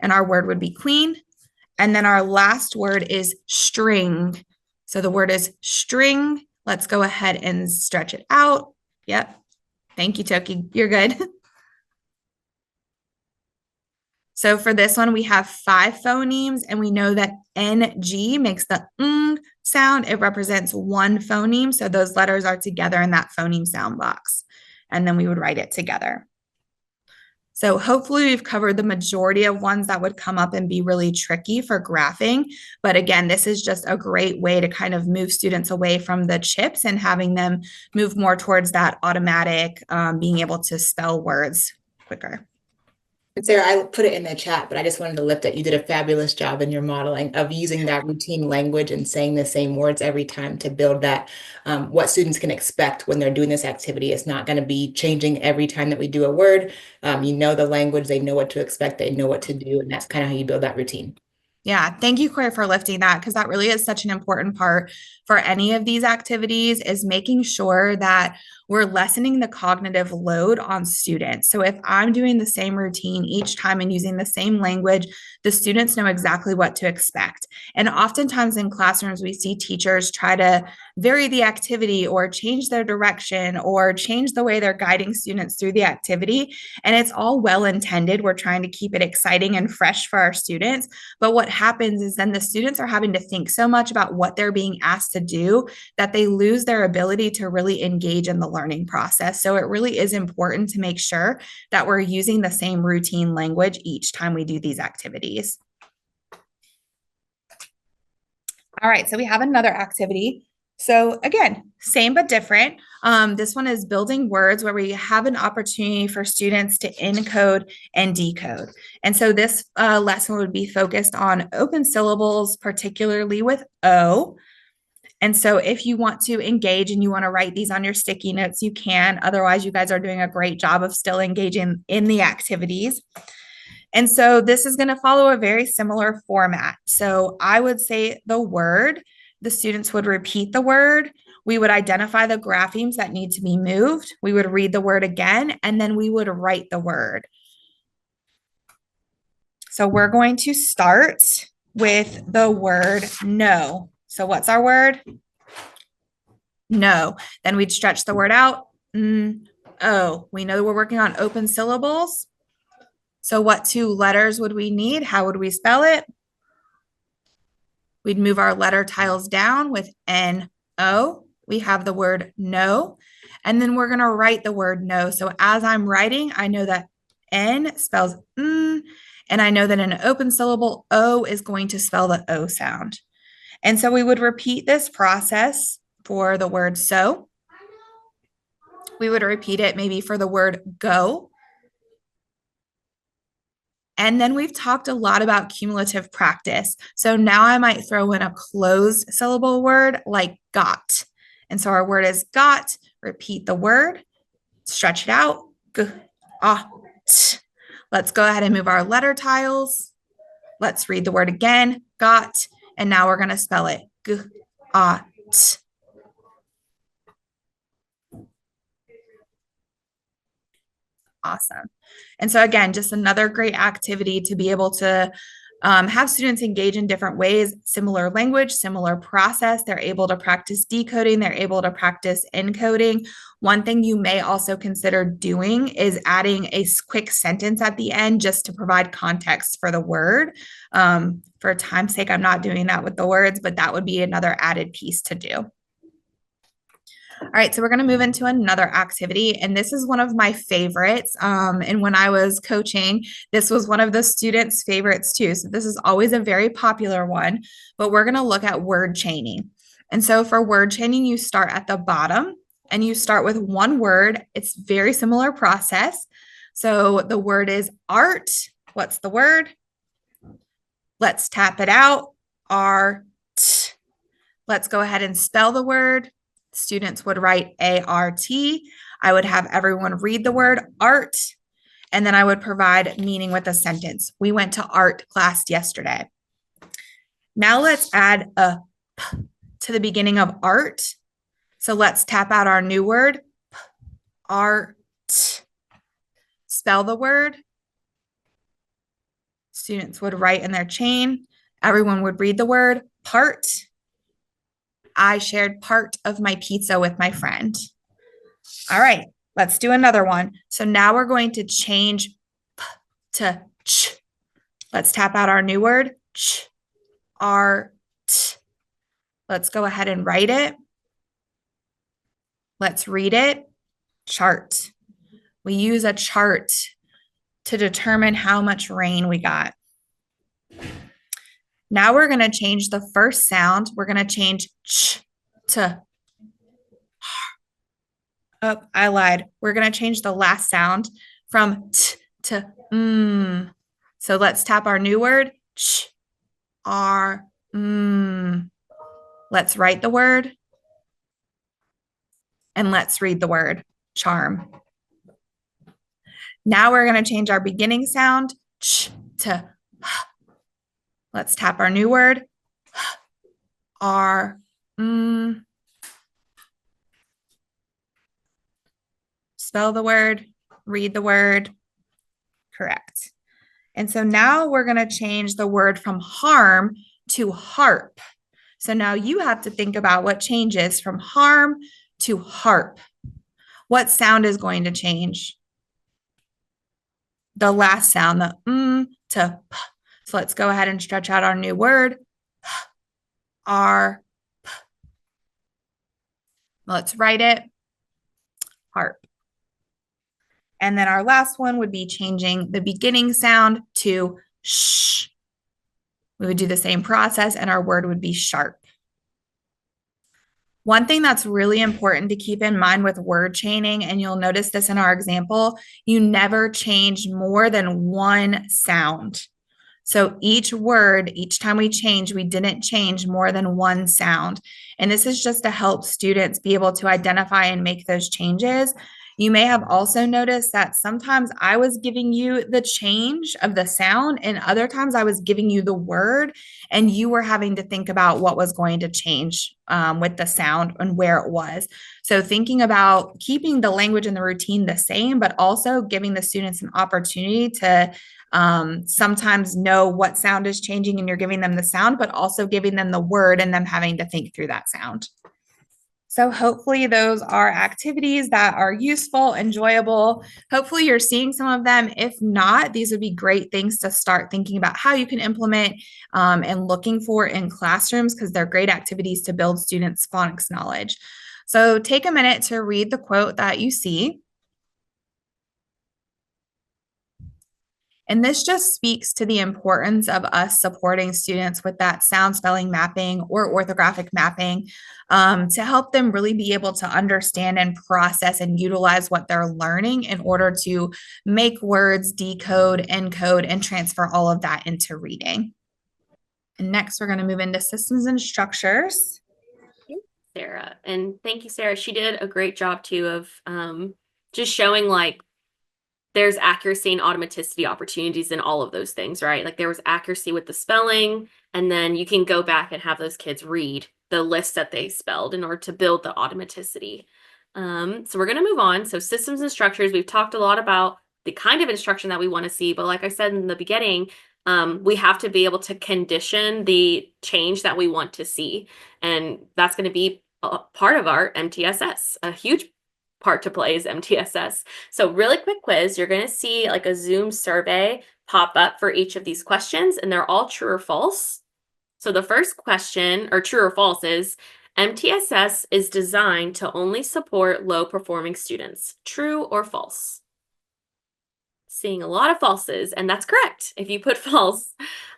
S2: And our word would be queen. And then our last word is string. So the word is string. Let's go ahead and stretch it out. Yep. Thank you, Toki. You're good. So for this one, we have 5 phonemes, and we know that NG makes the ng sound. It represents one phoneme. So those letters are together in that phoneme sound box. And then we would write it together. So hopefully we've covered the majority of ones that would come up and be really tricky for graphing. But again, this is just a great way to kind of move students away from the chips and having them move more towards that automatic being able to spell words quicker.
S4: And Sarah, I put it in the chat, but I just wanted to lift it. You did a fabulous job in your modeling of using that routine language and saying the same words every time to build that. What students can expect when they're doing this activity is not going to be changing every time that we do a word. You know the language, they know what to expect, they know what to do, and that's kind of how you build that routine.
S2: Yeah, thank you, Corey, for lifting that, because that really is such an important part for any of these activities, is making sure that we're lessening the cognitive load on students. So if I'm doing the same routine each time and using the same language, the students know exactly what to expect. And oftentimes in classrooms, we see teachers try to vary the activity or change their direction or change the way they're guiding students through the activity. And it's all well intended. We're trying to keep it exciting and fresh for our students. But what happens is then the students are having to think so much about what they're being asked to do that they lose their ability to really engage in the learning process. So it really is important to make sure that we're using the same routine language each time we do these activities. All right, so we have another activity. So again, same but different. This one is building words, where we have an opportunity for students to encode and decode. And so this lesson would be focused on open syllables, particularly with O. And so if you want to engage and you want to write these on your sticky notes, you can. Otherwise, you guys are doing a great job of still engaging in the activities. And so this is going to follow a very similar format. So I would say the word, the students would repeat the word. We would identify the graphemes that need to be moved. We would read the word again, and then we would write the word. So we're going to start with the word no. So what's our word? No. Then we'd stretch the word out. Oh, we know that we're working on open syllables. So what 2 letters would we need? How would we spell it? We'd move our letter tiles down with N-O. We have the word no. And then we're going to write the word no. So as I'm writing, I know that N spells and I know that in an open syllable, O is going to spell the O sound. And so we would repeat this process for the word so. We would repeat it maybe for the word go. And then we've talked a lot about cumulative practice. So now I might throw in a closed syllable word like got. And so our word is got. Repeat the word, stretch it out. G, ah, t. Let's go ahead and move our letter tiles. Let's read the word again, got. And now we're going to spell it g, ah, t. Awesome. And so again, just another great activity to be able to have students engage in different ways, similar language, similar process. They're able to practice decoding. They're able to practice encoding. One thing you may also consider doing is adding a quick sentence at the end just to provide context for the word. For time's sake, I'm not doing that with the words, but that would be another added piece to do. All right, so we're going to move into another activity, and this is one of my favorites. And when I was coaching, this was one of the students' favorites too. So this is always a very popular one, but we're going to look at word chaining. And so for word chaining, you start at the bottom and you start with one word. It's very similar process. So the word is art. What's the word? Let's tap it out. Art. Let's go ahead and spell the word. Students would write A-R-T. I would have everyone read the word art, and then I would provide meaning with a sentence. We went to art class yesterday. Now let's add a P to the beginning of art. So let's tap out our new word, art. Spell the word. Students would write in their chain. Everyone would read the word part. I shared part of my pizza with my friend. All right, let's do another one. So now we're going to change P to ch. Let's tap out our new word, ch, art. Let's go ahead and write it. Let's read it, chart. We use a chart to determine how much rain we got. Now we're going to change the first sound. We're going to change ch to, oh, I lied. We're going to change the last sound from t to mm. So let's tap our new word, ch, r, mm. Let's write the word. And let's read the word, charm. Now we're going to change our beginning sound, ch, to h. Let's tap our new word, r, mm. Spell the word, read the word, correct. And so now we're going to change the word from harm to harp. So now you have to think about what changes from harm to harp. What sound is going to change? The last sound, the to p. So let's go ahead and stretch out our new word, r, p. Let's write it, harp. And then our last one would be changing the beginning sound to sh. We would do the same process and our word would be sharp. One thing that's really important to keep in mind with word chaining, and you'll notice this in our example, you never change more than one sound. So each word, each time we change, we didn't change more than one sound. And this is just to help students be able to identify and make those changes. You may have also noticed that sometimes I was giving you the change of the sound, and other times I was giving you the word, and you were having to think about what was going to change with the sound and where it was. So thinking about keeping the language and the routine the same, but also giving the students an opportunity to sometimes know what sound is changing and you're giving them the sound, but also giving them the word and them having to think through that sound. So hopefully those are activities that are useful, enjoyable. Hopefully you're seeing some of them. If not, these would be great things to start thinking about how you can implement and looking for in classrooms, because they're great activities to build students' phonics knowledge. So take a minute to read the quote that you see. And this just speaks to the importance of us supporting students with that sound spelling mapping or orthographic mapping to help them really be able to understand and process and utilize what they're learning in order to make words, decode, encode, and transfer all of that into reading. And next, we're going to move into systems and structures.
S1: Sarah, and thank you, Sarah. She did a great job too of just showing like there's accuracy and automaticity opportunities in all of those things, right? Like there was accuracy with the spelling, and then you can go back and have those kids read the list that they spelled in order to build the automaticity. So we're going to move on. So systems and structures, we've talked a lot about the kind of instruction that we want to see, but like I said in the beginning, we have to be able to condition the change that we want to see. And that's going to be a part of our MTSS, a huge part to play is MTSS. So really quick quiz, you're going to see like a Zoom survey pop up for each of these questions, and they're all true or false. So the first question, or true or false, is MTSS is designed to only support low performing students. True or false? Seeing a lot of falses, and that's correct if you put false.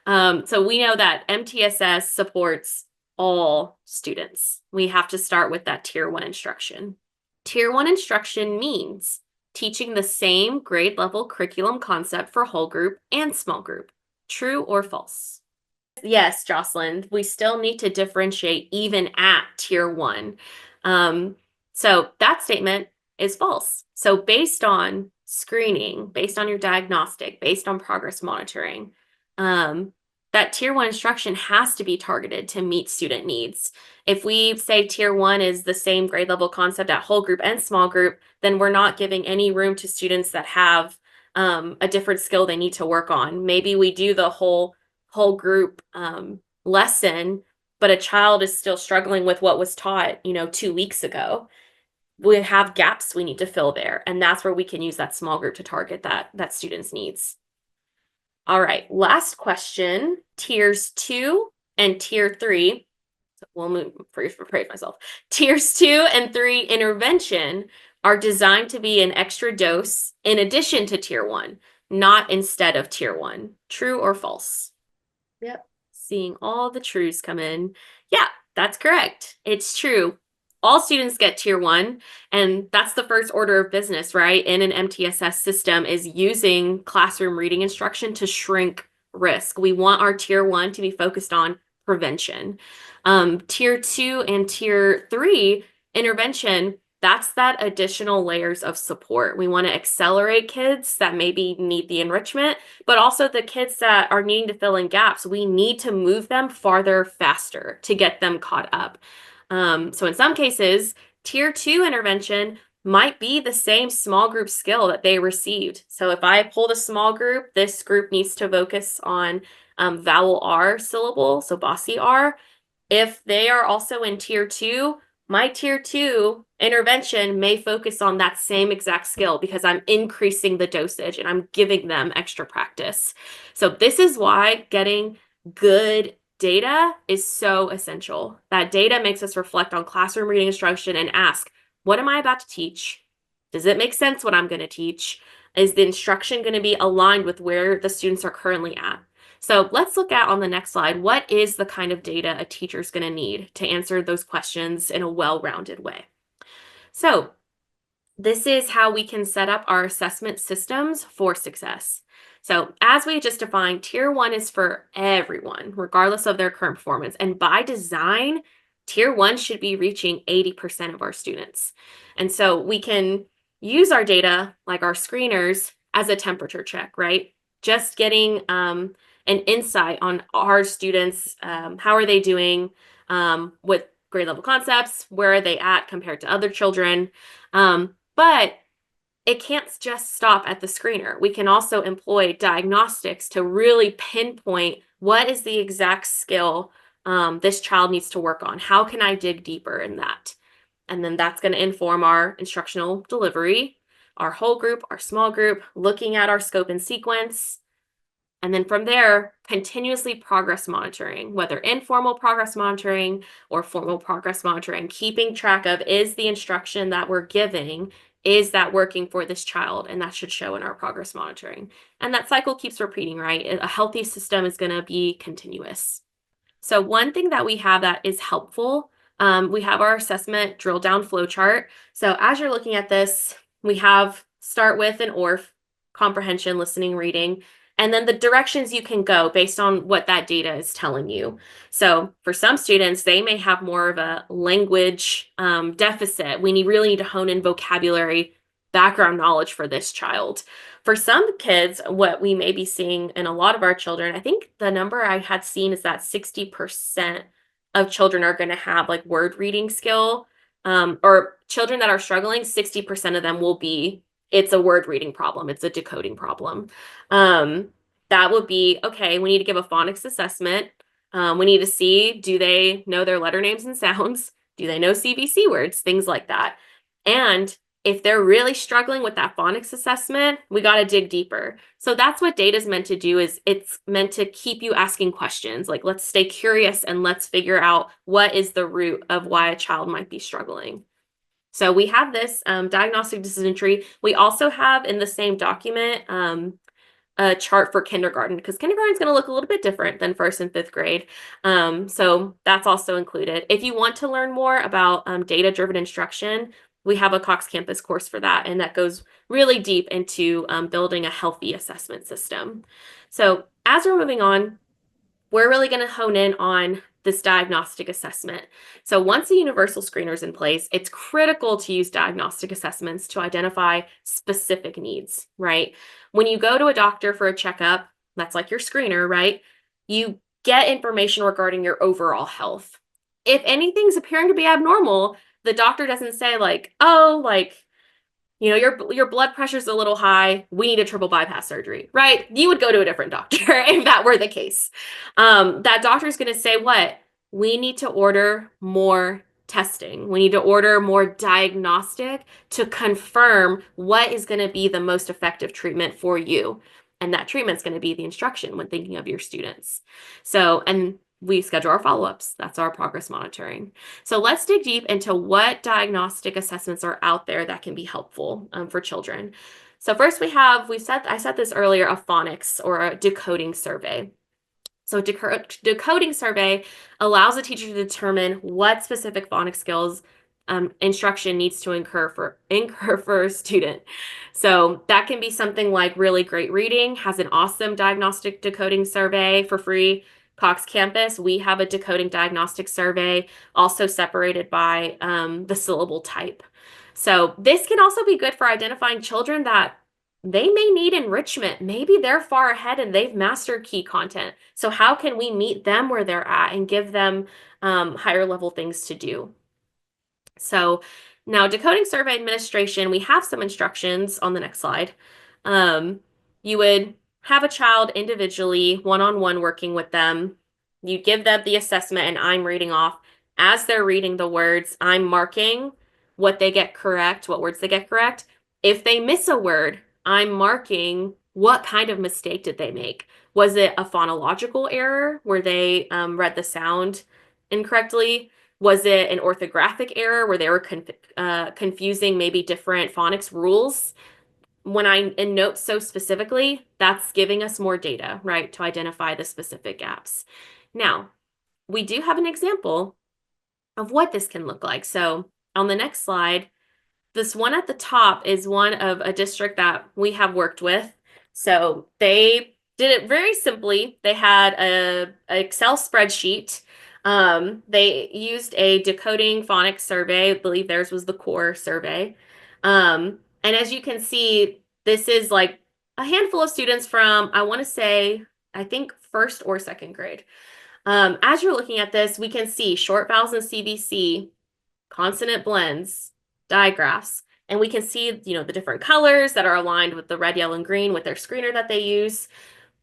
S1: So we know that MTSS supports all students. We have to start with that tier 1 instruction. Tier 1 instruction means teaching the same grade level curriculum concept for whole group and small group. True or false? Yes, Jocelyn, we still need to differentiate even at tier one. So that statement is false. So based on screening, based on your diagnostic, based on progress monitoring, that tier one instruction has to be targeted to meet student needs. If we say tier one is the same grade level concept at whole group and small group, then we're not giving any room to students that have a different skill they need to work on. Maybe we do the whole group lesson, but a child is still struggling with what was taught, 2 weeks ago. We have gaps we need to fill there, and that's where we can use that small group to target that student's needs. All right, last question. Tiers 2 and tier 3. So we'll move, rephrase myself. Tiers 2 and 3 intervention are designed to be an extra dose in addition to tier 1, not instead of tier 1. True or false? Yep. Seeing all the truths come in. Yeah, that's correct. It's true. All students get tier 1, and that's the first order of business, right? In an MTSS system is using classroom reading instruction to shrink risk. We want our tier 1 to be focused on prevention. Tier 2 and tier 3 intervention, that's that additional layers of support. We want to accelerate kids that maybe need the enrichment, but also the kids that are needing to fill in gaps. We need to move them farther faster to get them caught up. So in some cases, tier 2 intervention might be the same small group skill that they received. So if I pulled a small group, this group needs to focus on vowel R syllable, so bossy R. If they are also in tier 2, my tier 2 intervention may focus on that same exact skill because I'm increasing the dosage and I'm giving them extra practice. So this is why getting good data is so essential. That data makes us reflect on classroom reading instruction and ask, what am I about to teach? Does it make sense what I'm going to teach? Is the instruction going to be aligned with where the students are currently at? So let's look at on the next slide, what is the kind of data a teacher is going to need to answer those questions in a well-rounded way? So this is how we can set up our assessment systems for success. So as we just defined, tier 1 is for everyone, regardless of their current performance. And by design, tier 1 should be reaching 80% of our students. And so we can use our data, like our screeners, as a temperature check, right? Just getting an insight on our students, how are they doing with grade level concepts, where are they at compared to other children. But it can't just stop at the screener. We can also employ diagnostics to really pinpoint what is the exact skill this child needs to work on. How can I dig deeper in that? And then that's going to inform our instructional delivery, our whole group, our small group, looking at our scope and sequence. And then from there, continuously progress monitoring, whether informal progress monitoring or formal progress monitoring, keeping track of, is the instruction that we're giving, is that working for this child? And that should show in our progress monitoring. And that cycle keeps repeating, right? A healthy system is going to be continuous. So one thing that we have that is helpful, we have our assessment drill down flowchart. So as you're looking at this, we have start with an ORF, comprehension, listening, reading, and then the directions you can go based on what that data is telling you. So for some students, they may have more of a language deficit. We really need to hone in vocabulary, background knowledge for this child. For some kids, what we may be seeing in a lot of our children, I think the number I had seen is that 60% of children are going to have like word reading skill, or children that are struggling, 60% of them will be, it's a word reading problem. It's a decoding problem. That would be, okay, we need to give a phonics assessment. We need to see, do they know their letter names and sounds? Do they know CVC words? Things like that. And if they're really struggling with that phonics assessment, we got to dig deeper. So that's what data is meant to do, is it's meant to keep you asking questions. Like, let's stay curious and let's figure out what is the root of why a child might be struggling. So we have this diagnostic decision tree. We also have in the same document a chart for kindergarten, because kindergarten is going to look a little bit different than first and fifth grade. So that's also included. If you want to learn more about data-driven instruction, we have a Cox Campus course for that, and that goes really deep into building a healthy assessment system. So as we're moving on, we're really going to hone in on this diagnostic assessment. So once the universal screener is in place, it's critical to use diagnostic assessments to identify specific needs, right? When you go to a doctor for a checkup, that's like your screener, right? You get information regarding your overall health. If anything's appearing to be abnormal, the doctor doesn't say like, oh, like, you know, your blood pressure's a little high, we need a triple bypass surgery, right? You would go to a different doctor if that were the case. That doctor is going to say, what? We need to order more testing. We need to order more diagnostic to confirm what is going to be the most effective treatment for you. And that treatment's going to be the instruction when thinking of your students. So, and we schedule our follow-ups. That's our progress monitoring. So let's dig deep into what diagnostic assessments are out there that can be helpful for children. So first I said this earlier, a phonics or a decoding survey. So decoding survey allows a teacher to determine what specific phonics skills instruction needs to incur for a student. So that can be something like really great reading has an awesome diagnostic decoding survey for free. Cox Campus, we have a decoding diagnostic survey, also separated by the syllable type. So this can also be good for identifying children that they may need enrichment. Maybe they're far ahead and they've mastered key content. So how can we meet them where they're at and give them higher level things to do? So now decoding survey administration, we have some instructions on the next slide. You would have a child individually, one-on-one working with them. You give them the assessment and I'm reading off. As they're reading the words, I'm marking what they get correct, what words they get correct. If they miss a word, I'm marking what kind of mistake did they make. Was it a phonological error where they read the sound incorrectly? Was it an orthographic error where they were confusing maybe different phonics rules? When I note so specifically, that's giving us more data, right, to identify the specific gaps. Now, we do have an example of what this can look like. So on the next slide, this one at the top is one of a district that we have worked with. So they did it very simply. They had a Excel spreadsheet. They used a decoding phonics survey. I believe theirs was the core survey. And as you can see, this is like a handful of students from, I want to say, I think first or second grade. As you're looking at this, we can see short vowels in CVC, consonant blends, digraphs, and we can see, you know, the different colors that are aligned with the red, yellow, and green with their screener that they use.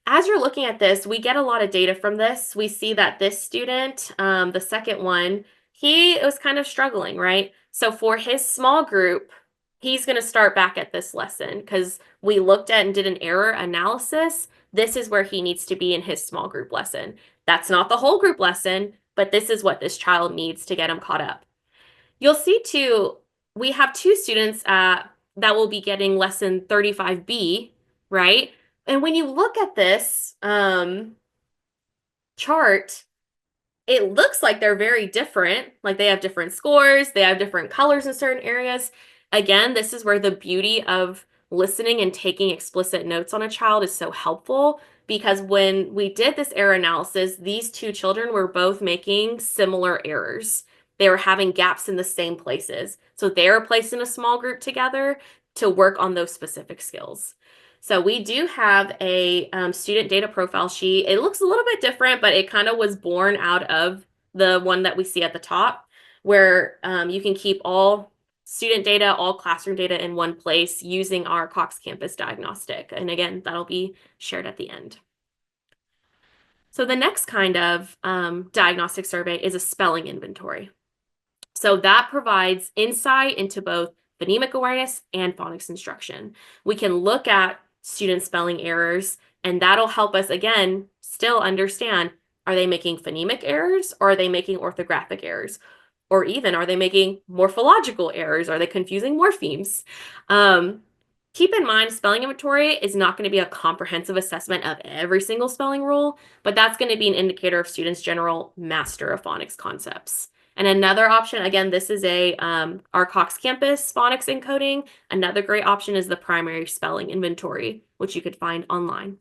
S1: As you're looking at this, we get a lot of data from this. We see that this student, the second one, he was kind of struggling, right? So for his small group, he's going to start back at this lesson because we looked at and did an error analysis. This is where he needs to be in his small group lesson. That's not the whole group lesson, but this is what this child needs to get him caught up. You'll see too, we have two students that will be getting lesson 35B, right? And when you look at this chart, it looks like they're very different. Like they have different scores, they have different colors in certain areas. Again, this is where the beauty of listening and taking explicit notes on a child is so helpful, because when we did this error analysis, these two children were both making similar errors. They were having gaps in the same places. So they were placed in a small group together to work on those specific skills. So we do have a student data profile sheet. It looks a little bit different, but it kind of was born out of the one that we see at the top, where you can keep all student data, all classroom data in one place using our Cox Campus diagnostic. And again, that'll be shared at the end. So the next kind of diagnostic survey is a spelling inventory. So that provides insight into both phonemic awareness and phonics instruction. We can look at student spelling errors, and that'll help us, again, still understand, are they making phonemic errors or are they making orthographic errors? Or even, are they making morphological errors? Are they confusing morphemes? Keep in mind, spelling inventory is not going to be a comprehensive assessment of every single spelling rule, but that's going to be an indicator of students' general master of phonics concepts. And another option, again, this is our Cox Campus phonics encoding. Another great option is the primary spelling inventory, which you could find online.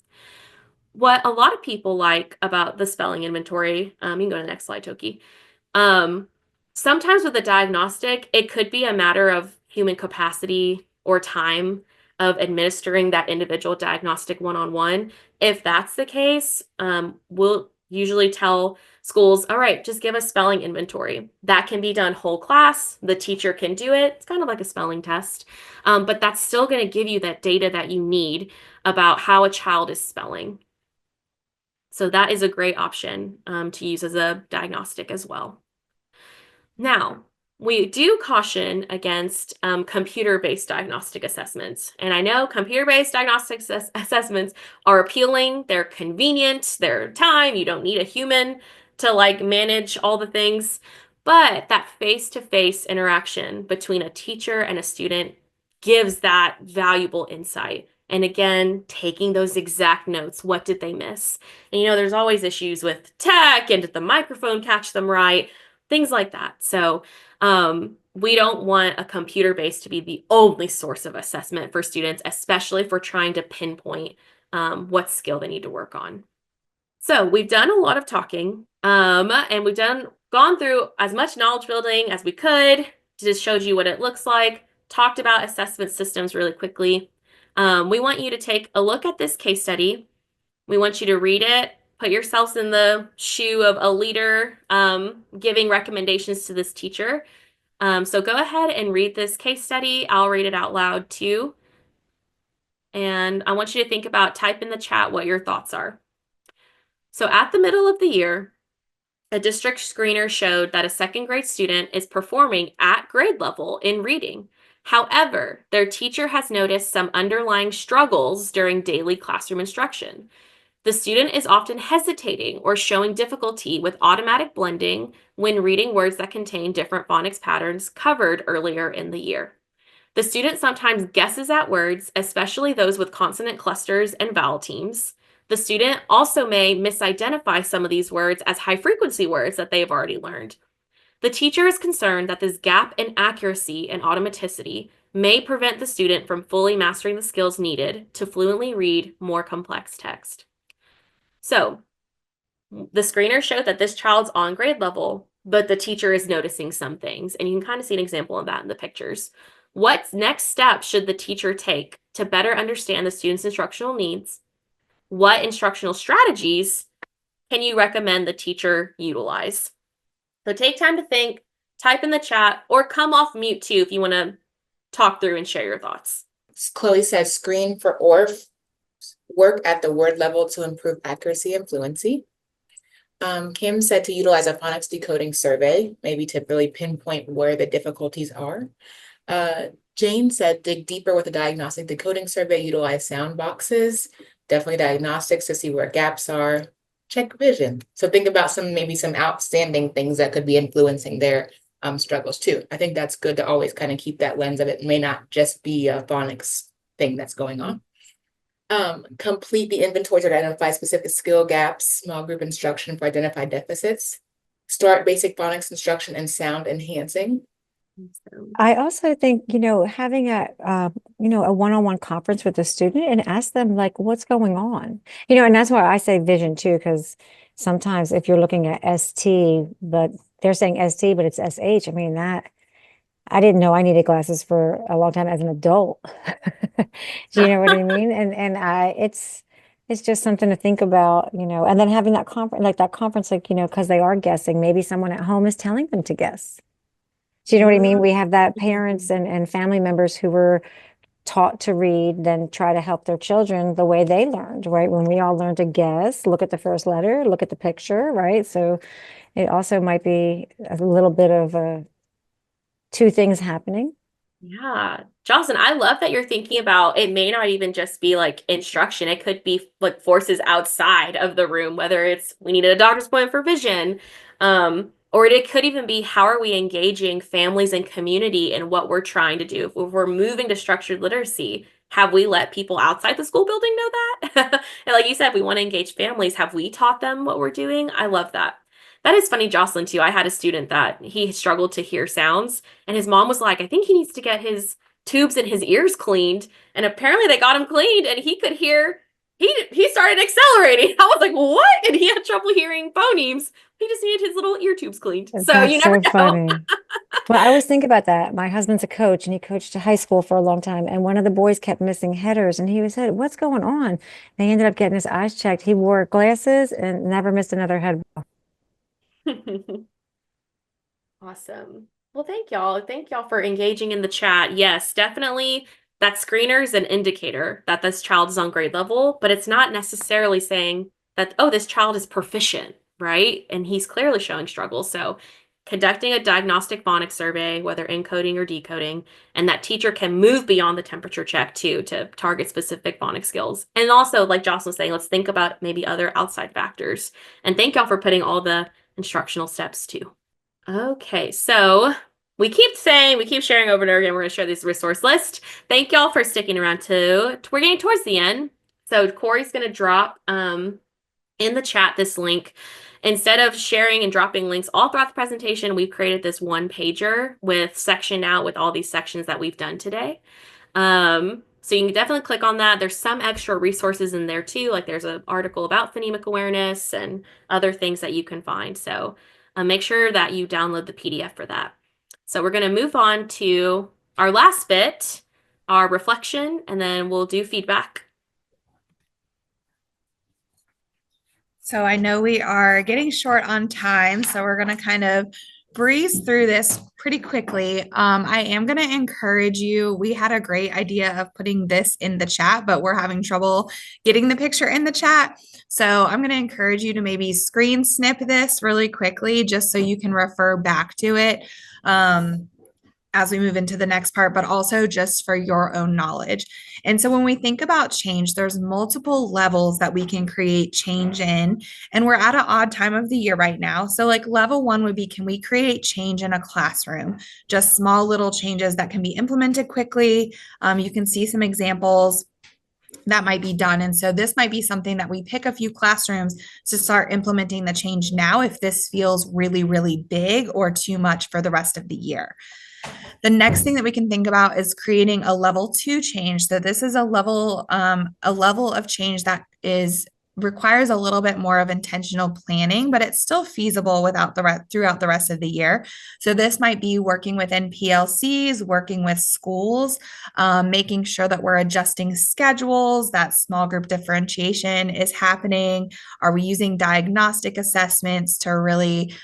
S1: what a lot of people like about the spelling inventory, you can go to the next slide, Toki. Sometimes with a diagnostic, it could be a matter of human capacity or time of administering that individual diagnostic one-on-one. If that's the case, we'll usually tell schools, all right, just give us spelling inventory. That can be done whole class. The teacher can do it. It's kind of like a spelling test, but that's still going to give you that data that you need about how a child is spelling. So that is a great option to use as a diagnostic as well. Now, we do caution against computer-based diagnostic assessments. And I know computer-based diagnostic assessments are appealing, they're convenient, they're time, you don't need a human to like manage all the things. But that face-to-face interaction between a teacher and a student gives that valuable insight. And again, taking those exact notes, what did they miss? And there's always issues with tech, and did the microphone catch them right? Things like that. So we don't want a computer based to be the only source of assessment for students, especially if we're trying to pinpoint what skill they need to work on. So we've done a lot of talking and we've gone through as much knowledge building as we could, just showed you what it looks like, talked about assessment systems really quickly. We want you to take a look at this case study. We want you to read it, put yourselves in the shoe of a leader giving recommendations to this teacher. So go ahead and read this case study. I'll read it out loud too. And I want you to think about, type in the chat what your thoughts are. So at the middle of the year, a district screener showed that a second grade student is performing at grade level in reading. However, their teacher has noticed some underlying struggles during daily classroom instruction. The student is often hesitating or showing difficulty with automatic blending when reading words that contain different phonics patterns covered earlier in the year. The student sometimes guesses at words, especially those with consonant clusters and vowel teams. The student also may misidentify some of these words as high-frequency words that they have already learned. The teacher is concerned that this gap in accuracy and automaticity may prevent the student from fully mastering the skills needed to fluently read more complex text. So the screener showed that this child's on grade level, but the teacher is noticing some things, and you can kind of see an example of that in the pictures. What next steps should the teacher take to better understand the student's instructional needs? What instructional strategies can you recommend the teacher utilize? So take time to think, type in the chat, or come off mute too if you want to talk through and share your thoughts.
S4: Chloe says screen for ORF, work at the word level to improve accuracy and fluency. Kim said to utilize a phonics decoding survey, maybe to really pinpoint where the difficulties are. Jane said dig deeper with a diagnostic decoding survey, utilize sound boxes, definitely diagnostics to see where gaps are, check vision. So think about maybe some outstanding things that could be influencing their struggles too. I think that's good to always kind of keep that lens of it may not just be a phonics thing that's going on. Complete the inventory to identify specific skill gaps, small group instruction for identified deficits, start basic phonics instruction and sound enhancing.
S5: I also think, having a one-on-one conference with the student and ask them like, what's going on? And that's why I say vision too, because sometimes if you're looking at ST, but they're saying ST, but it's SH. I mean, I didn't know I needed glasses for a long time as an adult. Do you know what I mean? And it's just something to think about, and then having that conference, because they are guessing, maybe someone at home is telling them to guess. Do you know what I mean? We have that parents and family members who were taught to read, then try to help their children the way they learned, right? When we all learned to guess, look at the first letter, look at the picture, right? So it also might be a little bit of two things happening.
S1: Yeah. Jocelyn, I love that you're thinking about, it may not even just be like instruction. It could be like forces outside of the room, whether it's we needed a doctor's appointment for vision, or it could even be how are we engaging families and community in what we're trying to do. If we're moving to structured literacy, have we let people outside the school building know that? And like you said, we want to engage families. Have we taught them what we're doing? I love that. That is funny, Jocelyn, too. I had a student that he struggled to hear sounds, and his mom was like, I think he needs to get his tubes in his ears cleaned. And apparently they got him cleaned, and he could hear he started accelerating. I was like, what? And he had trouble hearing phonemes. He just needed his little ear tubes cleaned. So you
S5: That's
S1: never
S5: so
S1: know.
S5: funny. Well, I always think about that. My husband's a coach and he coached high school for a long time. And one of the boys kept missing headers and he said, what's going on? And he ended up getting his eyes checked. He wore glasses and never missed another head.
S1: Awesome. Well, thank y'all. Thank y'all for engaging in the chat. Yes, definitely that screener is an indicator that this child is on grade level, but it's not necessarily saying that, oh, this child is proficient, right? And he's clearly showing struggle. So conducting a diagnostic phonics survey, whether encoding or decoding, and that teacher can move beyond the temperature check too to target specific phonics skills. And also, like Jocelyn was saying, let's think about maybe other outside factors. And thank y'all for putting all the instructional steps too. Okay, so we keep sharing over and over again, we're going to share this resource list. Thank y'all for sticking around too. We're getting towards the end. So Corey's going to drop in the chat this link. Instead of sharing and dropping links all throughout the presentation, we've created this one pager with sectioned out with all these sections that we've done today. So you can definitely click on that. There's some extra resources in there too, like there's an article about phonemic awareness and other things that you can find. So make sure that you download the PDF for that. So we're going to move on to our last bit, our reflection, and then we'll do feedback.
S2: So I know we are getting short on time, so we're going to kind of breeze through this pretty quickly. I am going to encourage you. We had a great idea of putting this in the chat, but we're having trouble getting the picture in the chat. So I'm going to encourage you to maybe screen snip this really quickly just so you can refer back to it. As we move into the next part, but also just for your own knowledge. And so when we think about change, there's multiple levels that we can create change in. And we're at an odd time of the year right now. So like level one would be, can we create change in a classroom? Just small little changes that can be implemented quickly. You can see some examples that might be done. And so this might be something that we pick a few classrooms to start implementing the change now if this feels really, really big or too much for the rest of the year. The next thing that we can think about is creating a level 2 change. So this is a level of change that requires a little bit more of intentional planning, but it's still feasible throughout the rest of the year. So this might be working within PLCs, working with schools, making sure that we're adjusting schedules, that small group differentiation is happening. Are we using diagnostic assessments to really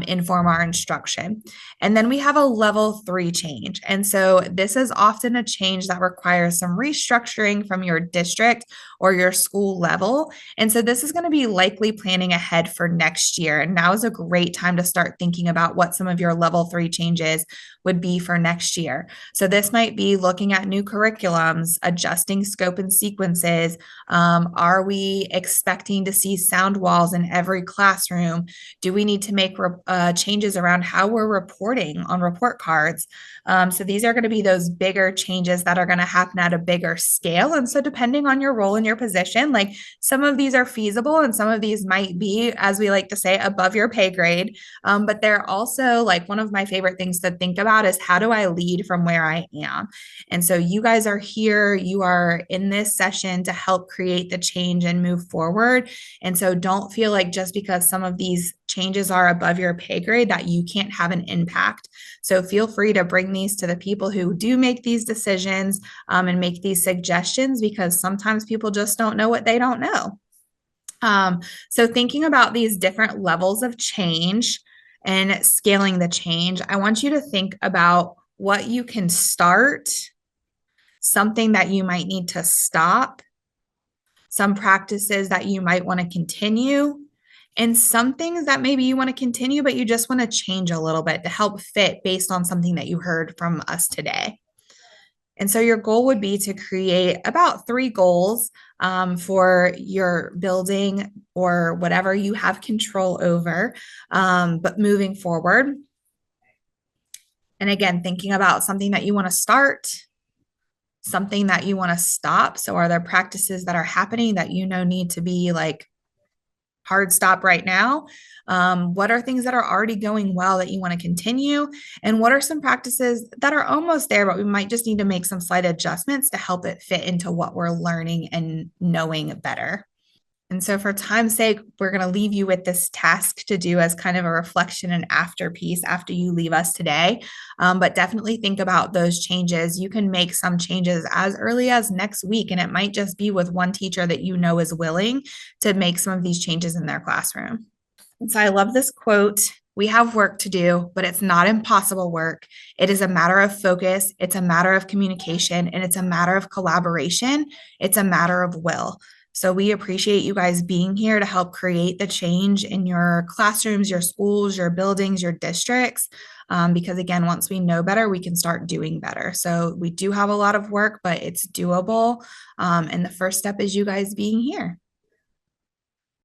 S2: inform our instruction? And then we have a level 3 change. And so this is often a change that requires some restructuring from your district or your school level. And so this is going to be likely planning ahead for next year. And now is a great time to start thinking about what some of your level 3 changes would be for next year. So this might be looking at new curriculums, adjusting scope and sequences. Are we expecting to see sound walls in every classroom? Do we need to make changes around how we're reporting on report cards? So these are going to be those bigger changes that are going to happen at a bigger scale. And so depending on your role and your position, like some of these are feasible and some of these might be, as we like to say, above your pay grade. But they're also like one of my favorite things to think about is how do I lead from where I am? And so you guys are here, you are in this session to help create the change and move forward. And so don't feel like just because some of these changes are above your pay grade that you can't have an impact. So feel free to bring these to the people who do make these decisions and make these suggestions, because sometimes people just don't know what they don't know. So thinking about these different levels of change and scaling the change, I want you to think about what you can start, something that you might need to stop, some practices that you might want to continue, and some things that maybe you want to continue, but you just want to change a little bit to help fit based on something that you heard from us today. And so your goal would be to create about 3 goals for your building or whatever you have control over, but moving forward. And again, thinking about something that you want to start, something that you want to stop. So are there practices that are happening that you know need to be like hard stop right now? What are things that are already going well that you want to continue? And what are some practices that are almost there, but we might just need to make some slight adjustments to help it fit into what we're learning and knowing better? And so, for time's sake, we're going to leave you with this task to do as kind of a reflection and after piece after you leave us today. But definitely think about those changes. You can make some changes as early as next week, and it might just be with one teacher that you know is willing to make some of these changes in their classroom. And so, I love this quote. We have work to do, but it's not impossible work. It is a matter of focus. It's a matter of communication, and it's a matter of collaboration. It's a matter of will. So we appreciate you guys being here to help create the change in your classrooms, your schools, your buildings, your districts. Because again, once we know better, we can start doing better. So we do have a lot of work, but it's doable. And the first step is you guys being here.